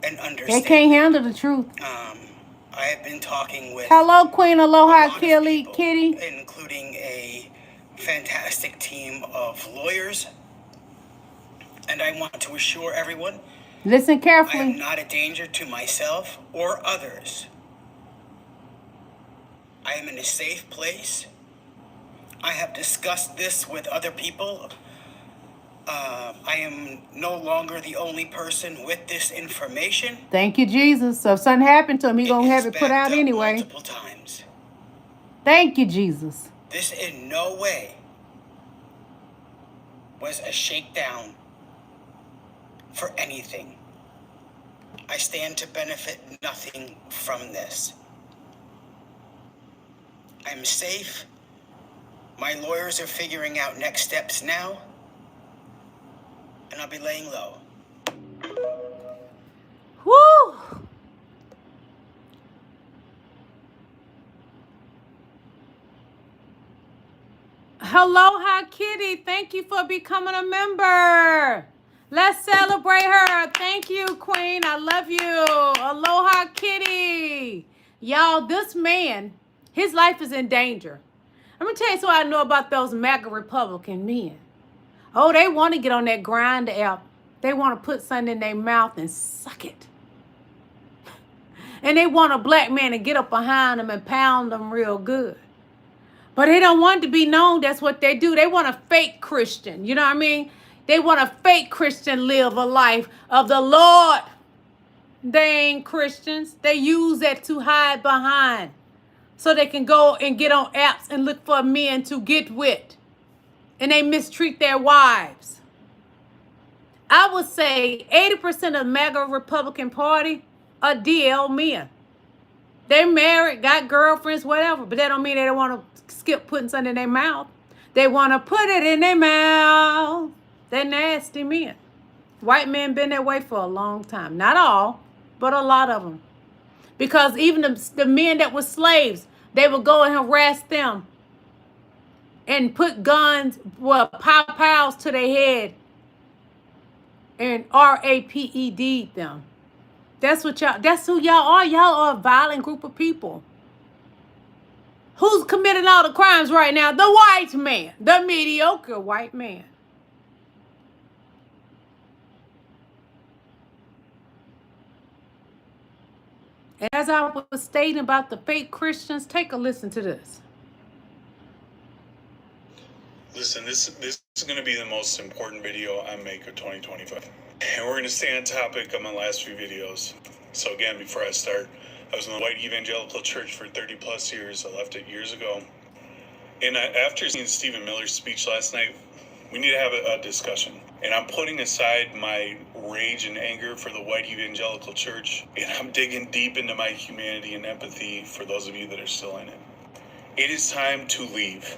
an understatement. They can't handle the truth. I have been talking with... Hello, Queen Aloha Kitty. Including a fantastic team of lawyers. And I want to assure everyone... Listen carefully. I am not a danger to myself or others. I am in a safe place. I have discussed this with other people. I am no longer the only person with this information. Thank you, Jesus. So if something happened to him, he's going to have it put out anyway. Multiple times. Thank you, Jesus. This in no way was a shakedown for anything. I stand to benefit nothing from this. I'm safe. My lawyers are figuring out next steps now. And I'll be laying low. Woo! Aloha Kitty, thank you for becoming a member. Let's celebrate her. Thank you, Queen. I love you. Aloha Kitty. Y'all, this man, his life is in danger. Let me tell you what I know about those MAGA Republican men. Oh, they want to get on that grind app. They want to put something in their mouth and suck it. And they want a black man to get up behind them and pound them real good. But they don't want to be known. That's what they do. They want a fake Christian. You know what I mean? They want a fake Christian live a life of the Lord. They ain't Christians. They use that to hide behind. So they can go and get on apps and look for men to get with. And they mistreat their wives. I would say 80% of the MAGA Republican Party are DL men. They're married, got girlfriends, whatever. But that don't mean they don't want to skip putting something in their mouth. They want to put it in their mouth. They're nasty men. White men been that way for a long time. Not all, but a lot of them. Because even the men that were slaves, they would go and harass them and put guns, well, pows to their head and raped them. That's who y'all are. Y'all are a violent group of people. Who's committing all the crimes right now? The white man, the mediocre white man. As I was stating about the fake Christians, take a listen to this. Listen, this is going to be the most important video I make of 2025. And we're going to stay on topic of my last few videos. So again, before I start, I was in the white evangelical church for 30 plus years. I left it years ago. And after seeing Stephen Miller's speech last night, we need to have a discussion. And I'm putting aside my rage and anger for the white evangelical church, and I'm digging deep into my humanity and empathy for those of you that are still in it. It is time to leave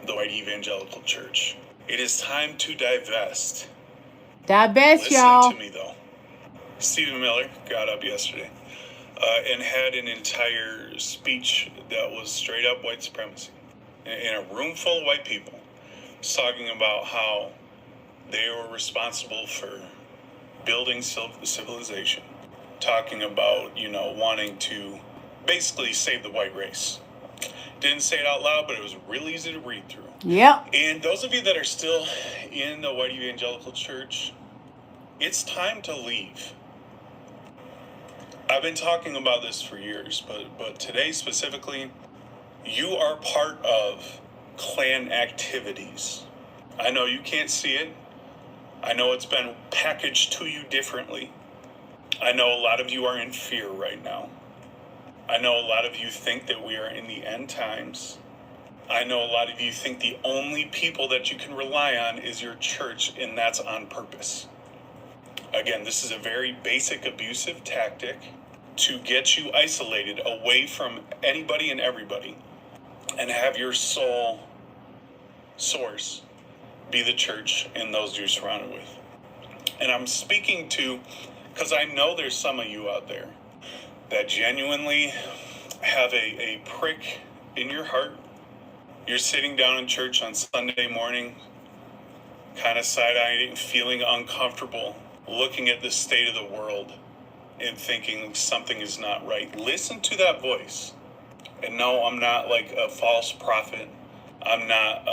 the white evangelical church. It is time to divest. Divest, y'all. Listen to me, though. Stephen Miller got up yesterday and had an entire speech that was straight up white supremacy. In a room full of white people, talking about how they were responsible for building civilization, talking about, wanting to basically save the white race. Didn't say it out loud, but it was real easy to read through. Yep. And those of you that are still in the white evangelical church, it's time to leave. I've been talking about this for years, but today specifically, you are part of Klan activities. I know you can't see it. I know it's been packaged to you differently. I know a lot of you are in fear right now. I know a lot of you think that we are in the end times. I know a lot of you think the only people that you can rely on is your church, and that's on purpose. Again, this is a very basic abusive tactic to get you isolated away from anybody and everybody and have your sole source be the church and those you're surrounded with. And I'm speaking to, because I know there's some of you out there that genuinely have a prick in your heart. You're sitting down in church on Sunday morning, kind of side-eyeing, feeling uncomfortable, looking at the state of the world and thinking something is not right. Listen to that voice. And no, I'm not like a false prophet. I'm not,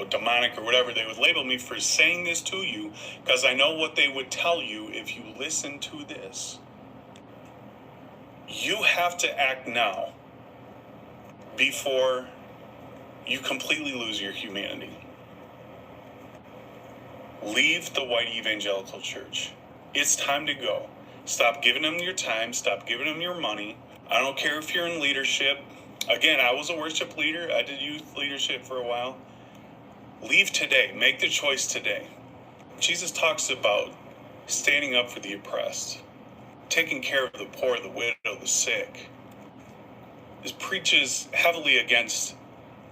demonic or whatever they would label me for saying this to you, because I know what they would tell you if you listen to this. You have to act now before you completely lose your humanity. Leave the white evangelical church. It's time to go. Stop giving them your time. Stop giving them your money. I don't care if you're in leadership. Again, I was a worship leader. I did youth leadership for a while. Leave today. Make the choice today. Jesus talks about standing up for the oppressed, taking care of the poor, the widow, the sick. This preaches heavily against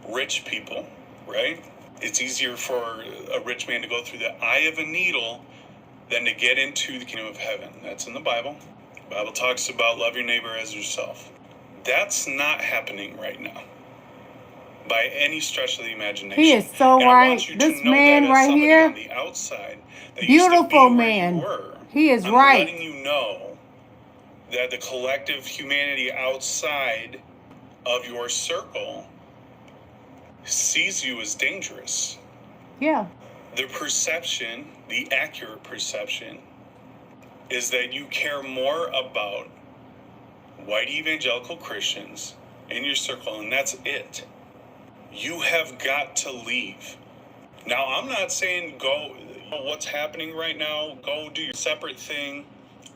rich people, right? It's easier for a rich man to go through the eye of a needle than to get into the kingdom of heaven. That's in the Bible. The Bible talks about love your neighbor as yourself. That's not happening right now, by any stretch of the imagination. He is so right. This man right here, on the outside, beautiful man. He is right. I'm letting you know that the collective humanity outside of your circle sees you as dangerous. Yeah. The perception, the accurate perception, is that you care more about white evangelical Christians in your circle, and that's it. You have got to leave. Now, I'm not saying go, what's happening right now, go do your separate thing,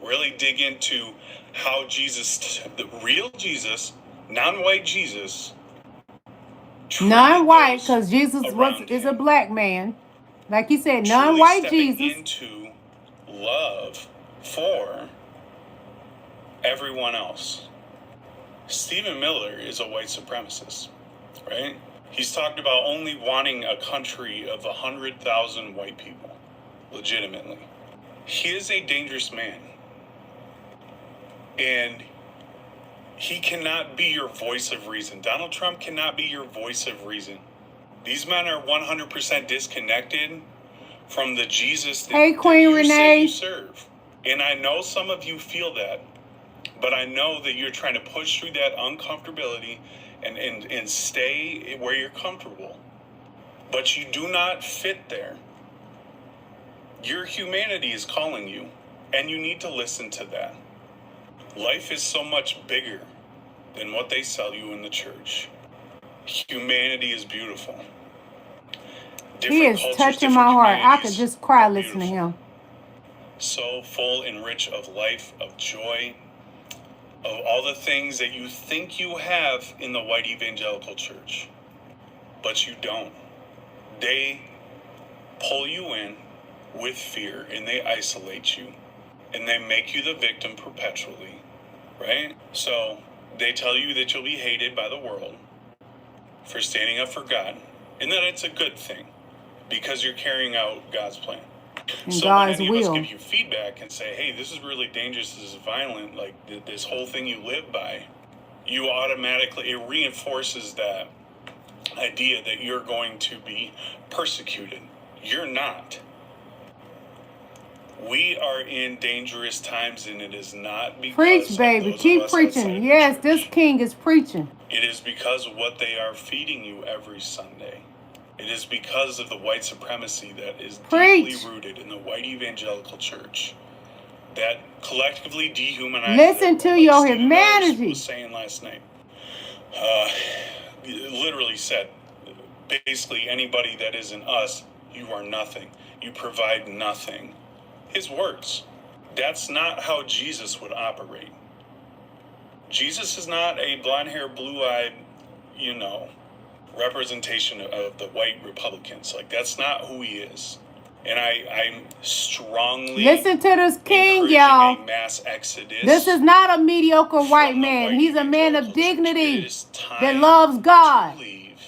really dig into how Jesus, the real Jesus, non-white Jesus, non-white, because Jesus is a black man. Like you said, non-white Jesus. Into love for everyone else. Stephen Miller is a white supremacist, right? He's talked about only wanting a country of 100,000 white people, legitimately. He is a dangerous man. And he cannot be your voice of reason. Donald Trump cannot be your voice of reason. These men are 100% disconnected from the Jesus that, hey, Queen that you say you Renee. serve. And I know some of you feel that, but I know that you're trying to push through that uncomfortability and stay where you're comfortable. But you do not fit there. Your humanity is calling you, and you need to listen to that. Life is so much bigger than what they sell you in the church. Humanity is beautiful. He is touching my heart. I could just cry listening to him. So full and rich of life, of joy, of all the things that you think you have in the white evangelical church. But you don't. They pull you in with fear, and they isolate you, and they make you the victim perpetually, right? So they tell you that you'll be hated by the world for standing up for God, and that it's a good thing because you're carrying out God's plan. And so God's when any will. of us give you feedback and say, hey, this is really dangerous, this is violent, like this whole thing you live by, you automatically, it reinforces that idea that you're going to be persecuted. You're not. We are in dangerous times, and it is not because Preach, baby. Keep preaching. Yes, this king is preaching. It is because of what they are feeding you every Sunday. It is because of the white supremacy that is deeply rooted in the white evangelical church that collectively dehumanizes. Listen to your humanity. Was saying last night. Literally said, basically, anybody that isn't us, you are nothing. You provide nothing. His words. That's not how Jesus would operate. Jesus is not a blonde-haired, blue-eyed, representation of the white Republicans. Like, that's not who he is. And I'm strongly listen to this king, y'all. a mass exodus. This is not a mediocre white man. He's a man of dignity that loves God. To leave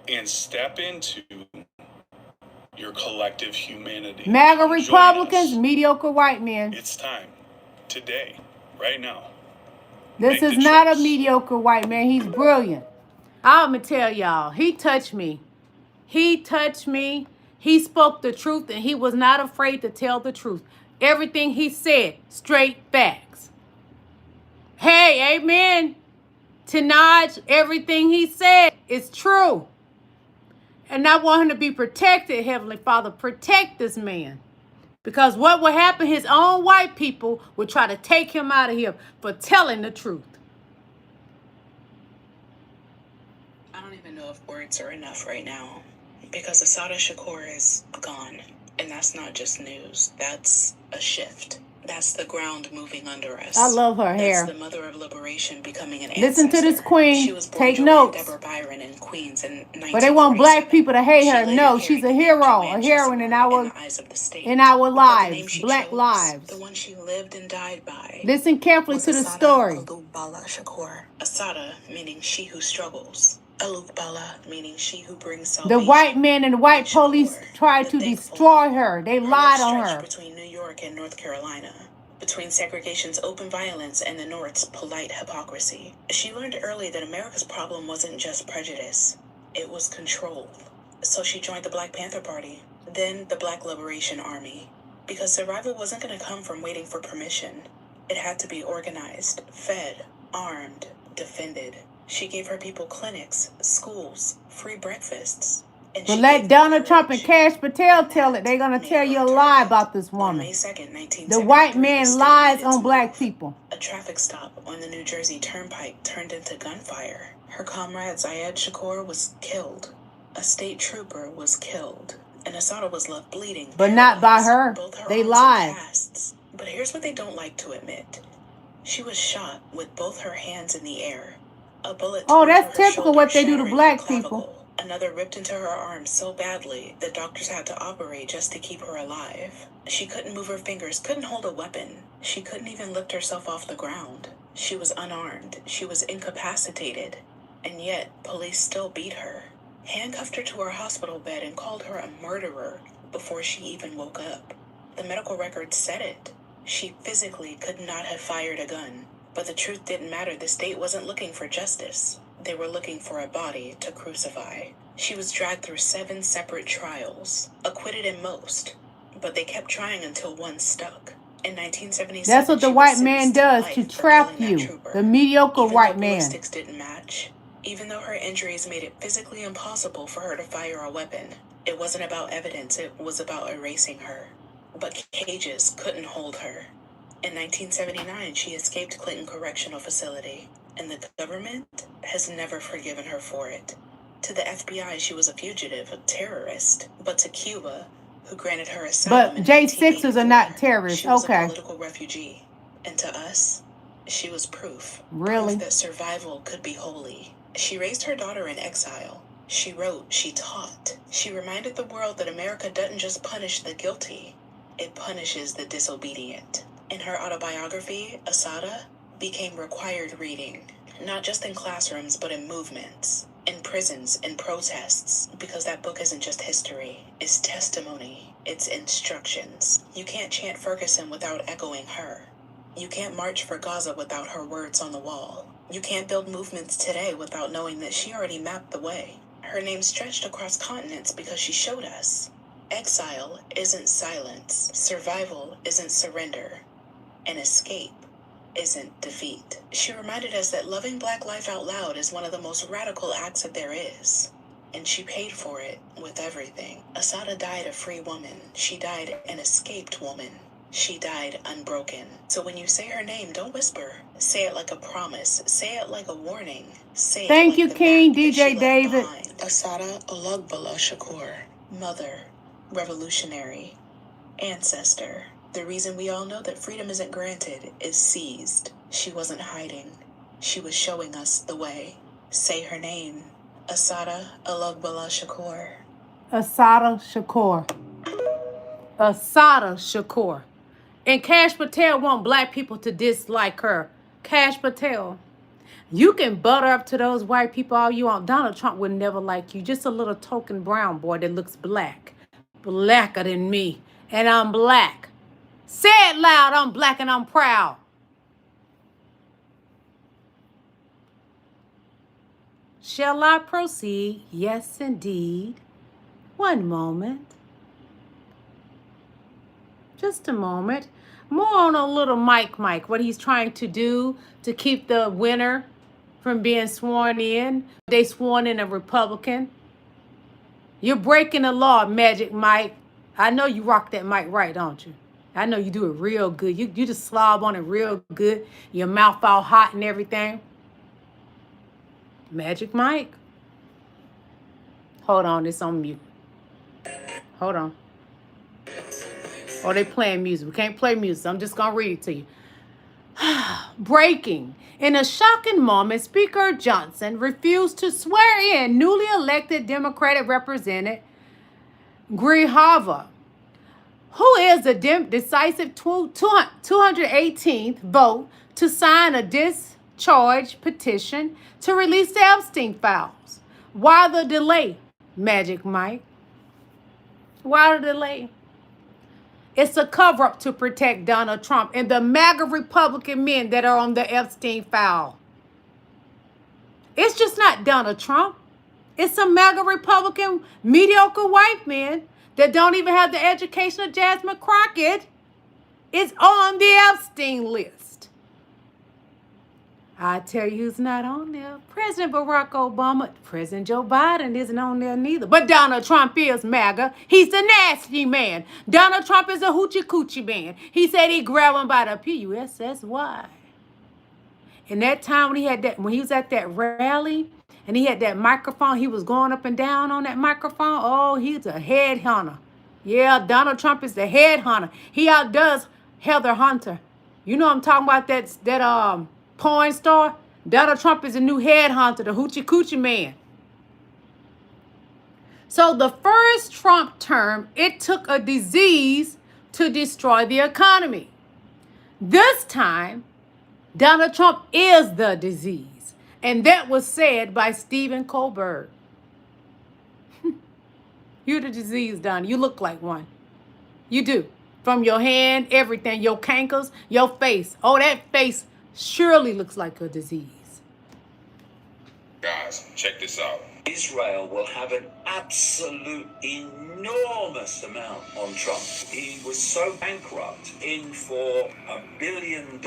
and step into your collective humanity. MAGA Republicans, mediocre white men. It's time. Today. Right now. This is not a mediocre white man. He's brilliant. I'm going to tell y'all. He touched me. He touched me. He spoke the truth, and he was not afraid to tell the truth. Everything he said, straight facts. Hey, amen. Tanaj, everything he said is true. And I want him to be protected, Heavenly Father. Protect this man. Because what will happen, his own white people will try to take him out of here for telling the truth. I don't even know if words are enough right now. Because Assata Shakur is gone. And that's not just news. That's a shift. That's the ground moving under us. I love her hair. That's the mother of liberation becoming an Listen ancestor. to this queen. She was born Take Joanne notes. Deborah Byron in Queens in 1947. But they want black people to hate her. No, she's a hero, a heroine in our lives, black lives. The one she lived and died by. Listen carefully to the story. Shakur. Assata, meaning she who struggles. Alukbala, meaning she who brings salvation. The white men and the white police tried to destroy her. They lied on her. Between New York and North Carolina. Between segregation's open violence and the North's polite hypocrisy. She learned early that America's problem wasn't just prejudice. It was control. So she joined the Black Panther Party, then the Black Liberation Army. Because survival wasn't going to come from waiting for permission. It had to be organized, fed, armed, defended. She gave her people clinics, schools, free breakfasts. And But she let gave them Donald Trump and courage. Cash Patel tell it. They're going to tell you a lie about this On woman. May 2nd, The white 1973, man the state lies made its on black move. people. A traffic stop on the New Jersey Turnpike turned into gunfire. Her comrade Assata Shakur was killed. A state trooper was killed. And Assata was left bleeding. But not by her. Both her They arms lied. in casts. But here's what they don't like to admit. She was shot with both her hands in the air. A bullet Oh, tore that's through her typical shoulder, what they do to shattering black her people. clavicle. Another ripped into her arm so badly that doctors had to operate just to keep her alive. She couldn't move her fingers, couldn't hold a weapon. She couldn't even lift herself off the ground. She was unarmed. She was incapacitated. And yet, police still beat her. Handcuffed her to her hospital bed and called her a murderer before she even woke up. The medical records said it. She physically could not have fired a gun. But the truth didn't matter. The state wasn't looking for justice. They were looking for a body to crucify. She was dragged through 7 separate trials, acquitted in most, but they kept trying until one stuck. In 1977, That's what the white man does to trap you. The mediocre white man. Ballistics didn't match. Even though her injuries made it physically impossible for her to fire a weapon, it wasn't about evidence, it was about erasing her. But cages couldn't hold her. In 1979, she escaped Clinton Correctional Facility, and the government has never forgiven her for it. To the FBI, she was a fugitive, a terrorist. But to Cuba, who granted her asylum But J6s are not terrorists. she was Okay. a political refugee. And to us, she was proof. Really? Proof that survival could be holy. She raised her daughter in exile. She wrote, she taught. She reminded the world that America doesn't just punish the guilty, it punishes the disobedient. In her autobiography, Assata became required reading, not just in classrooms, but in movements, in prisons, in protests, because that book isn't just history, it's testimony, it's instructions. You can't chant Ferguson without echoing her. You can't march for Gaza without her words on the wall. You can't build movements today without knowing that she already mapped the way. Her name stretched across continents because she showed us. Exile isn't silence. Survival isn't surrender. And escape isn't defeat. She reminded us that loving Black life out loud is one of the most radical acts that there is. And she paid for it with everything. Assata died a free woman. She died an escaped woman. She died unbroken. So when you say her name, don't whisper. Say it like a promise. Say it like a warning. Say it Thank like you, the King map that she DJ left David. behind. Assata Shakur, mother, revolutionary, ancestor. The reason we all know that freedom isn't granted is seized. She wasn't hiding. She was showing us the way. Say her name. Assata Shakur. Assata Shakur. Assata Shakur. And Cash Patel want black people to dislike her. Cash Patel. You can butter up to those white people all you want. Donald Trump would never like you. Just a little token brown boy that looks black. Blacker than me. And I'm black. Say it loud. I'm black and I'm proud. Shall I proceed? Yes, indeed. One moment. Just a moment. More on a little Mike, what he's trying to do to keep the winner from being sworn in. They sworn in a Republican. You're breaking the law, Magic Mike. I know you rock that mic right, don't you? I know you do it real good. You just slob on it real good. Your mouth all hot and everything. Magic Mike. Hold on, it's on mute. Hold on. Oh, they playing music. We can't play music. I'm just going to read it to you. Breaking. In a shocking moment, Speaker Johnson refused to swear in newly elected Democratic Representative Grijalva, who is the decisive 218th vote to sign a discharge petition to release the Epstein files. Why the delay, Magic Mike? Why the delay? It's a cover-up to protect Donald Trump and the MAGA Republican men that are on the Epstein file. It's just not Donald Trump. It's some MAGA Republican mediocre white men that don't even have the education of Jasmine Crockett. It's on the Epstein list. I tell you who's not on there. President Barack Obama. President Joe Biden isn't on there neither. But Donald Trump is MAGA. He's the nasty man. Donald Trump is a hoochie coochie man. He said he grabbed him by the PUSSY. And that time when he was at that rally and he had that microphone, he was going up and down on that microphone. Oh, he's a headhunter. Yeah, Donald Trump is the headhunter. He outdoes Heather Hunter. You know I'm talking about that porn star? Donald Trump is a new headhunter, the hoochie coochie man. So the first Trump term, it took a disease to destroy the economy. This time, Donald Trump is the disease. And that was said by Stephen Colbert. You're the disease, Donald. You look like one. You do. From your hand, everything, your cankles, your face. Oh, that face surely looks like a disease. Guys, check this out. Israel will have an absolute enormous amount on Trump. He was so bankrupt, in for $1 billion.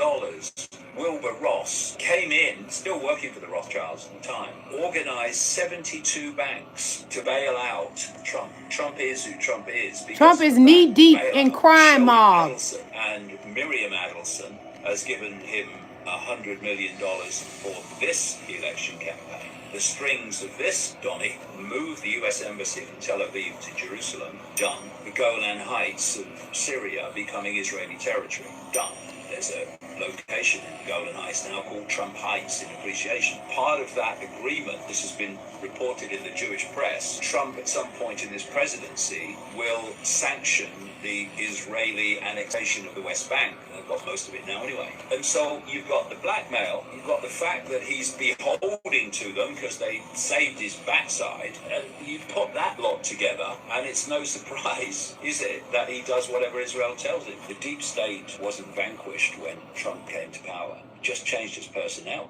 Wilbur Ross came in, still working for the Rothschilds at the time, organized 72 banks to bail out Trump. Trump is who Trump is. Trump is knee deep in crime mob. And Miriam Adelson has given him $100 million for this election campaign. The strings of this, Donnie, move the U.S. Embassy from Tel Aviv to Jerusalem, done. The Golan Heights of Syria becoming Israeli territory, done. There's a location in the Golan Heights now called Trump Heights in appreciation. Part of that agreement, this has been reported in the Jewish press, Trump at some point in his presidency will sanction the Israeli annexation of the West Bank. They've got most of it now anyway. And so you've got the blackmail, you've got the fact that he's beholding to them because they saved his backside, and you put that lot together, and it's no surprise, is it, that he does whatever Israel tells him. The deep state wasn't vanquished when Trump came to power. It just changed his personnel.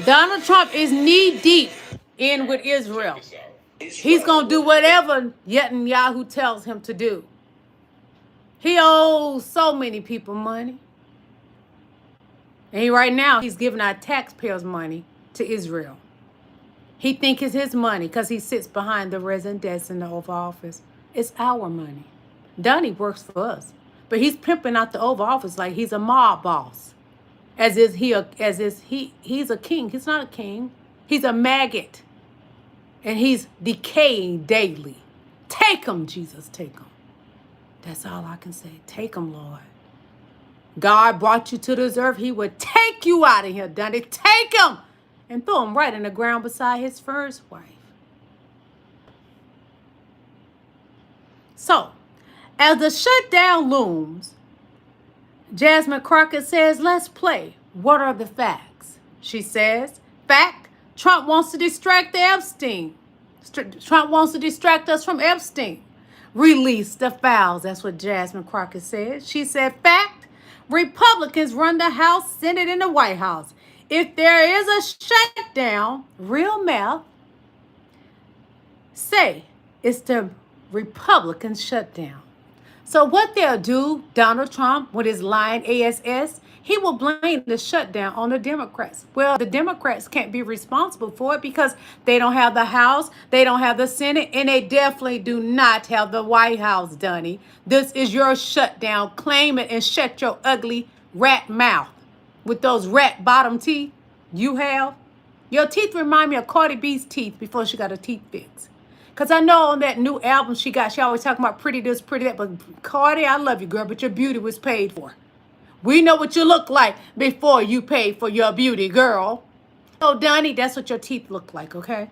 Donald Trump is knee deep in with Israel. He's going to do whatever Netanyahu tells him to do. He owes so many people money. And right now, he's giving our taxpayers money to Israel. He thinks it's his money because he sits behind the resident desk in the Oval Office. It's our money. Donnie works for us. But he's pimping out the Oval Office like he's a mob boss. He's a king. He's not a king. He's a maggot. And he's decaying daily. Take him, Jesus, take him. That's all I can say. Take him, Lord. God brought you to this earth. He would take you out of here, Donnie. Take him and throw him right in the ground beside his first wife. So, as the shutdown looms, Jasmine Crockett says, let's play. What are the facts? She says, fact, Trump wants to distract the Epstein. Trump wants to distract us from Epstein. Release the files. That's what Jasmine Crockett said. She said, fact, Republicans run the House, Senate, and the White House. If there is a shutdown, real math, say it's the Republican shutdown. So what they'll do, Donald Trump, with his lying ASS, he will blame the shutdown on the Democrats. Well, the Democrats can't be responsible for it because they don't have the House, they don't have the Senate, and they definitely do not have the White House, Donnie. This is your shutdown. Claim it and shut your ugly rat mouth with those rat bottom teeth you have. Your teeth remind me of Cardi B's teeth before she got her teeth fixed. Because I know on that new album she always talking about pretty this, pretty that. But Cardi, I love you, girl, but your beauty was paid for. We know what you look like before you paid for your beauty, girl. So, Donnie, that's what your teeth look like, okay?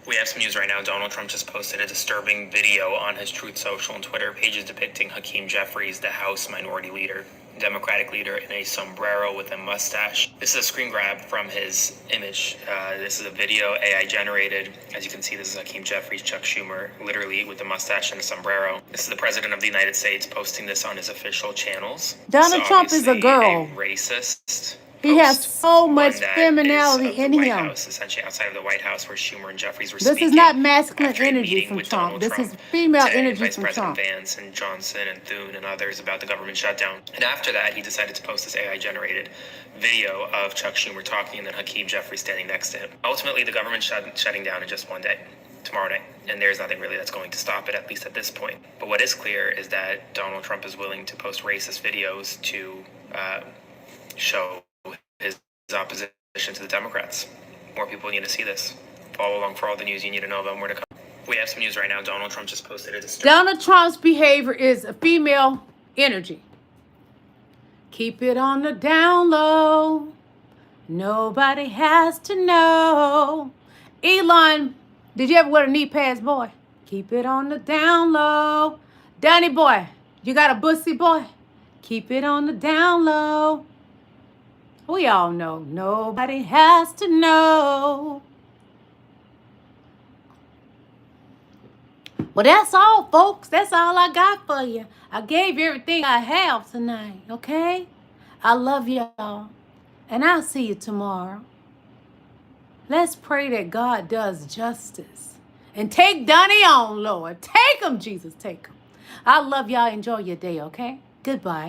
We have some news right now. Donald Trump just posted a disturbing video on his Truth Social and Twitter pages depicting Hakeem Jeffries, the House Minority Leader, Democratic leader, in a sombrero with a mustache. This is a screen grab from his image. This is a video AI generated. As you can see, this is Hakeem Jeffries, Chuck Schumer, literally with a mustache and a sombrero. This is the President of the United States posting this on his official channels. Donald Trump is a girl. A racist He has so much that femininity is of in the White him. House, essentially outside of the White House, where Schumer and Jeffries were This speaking. is not masculine after a energy meeting from with Trump. Donald This Trump is female today, energy Vice from President Trump. Vance and Johnson and Thune and others about the government shutdown. And after that, he decided to post this AI-generated video of Chuck Schumer talking and then Hakeem Jeffries standing next to him. Ultimately, the government's shutting down in just one day, tomorrow night. And there's nothing really that's going to stop it, at least at this point. But what is clear is that Donald Trump is willing to post racist videos to show his opposition to the Democrats. More people need to see this. Follow along for all the news you need to know about more to come. We have some news right now. Donald Trump just posted a disturbing. Donald Trump's behavior is a female energy. Keep it on the down low. Nobody has to know. Elon, did you ever wear a knee pads, boy? Keep it on the down low. Danny boy, you got a bussy, boy? Keep it on the down low. We all know nobody has to know. Well, that's all, folks. That's all I got for you. I gave you everything I have tonight, okay? I love y'all. And I'll see you tomorrow. Let's pray that God does justice. And take Donnie on, Lord. Take him, Jesus. Take him. I love y'all. Enjoy your day, okay? Goodbye.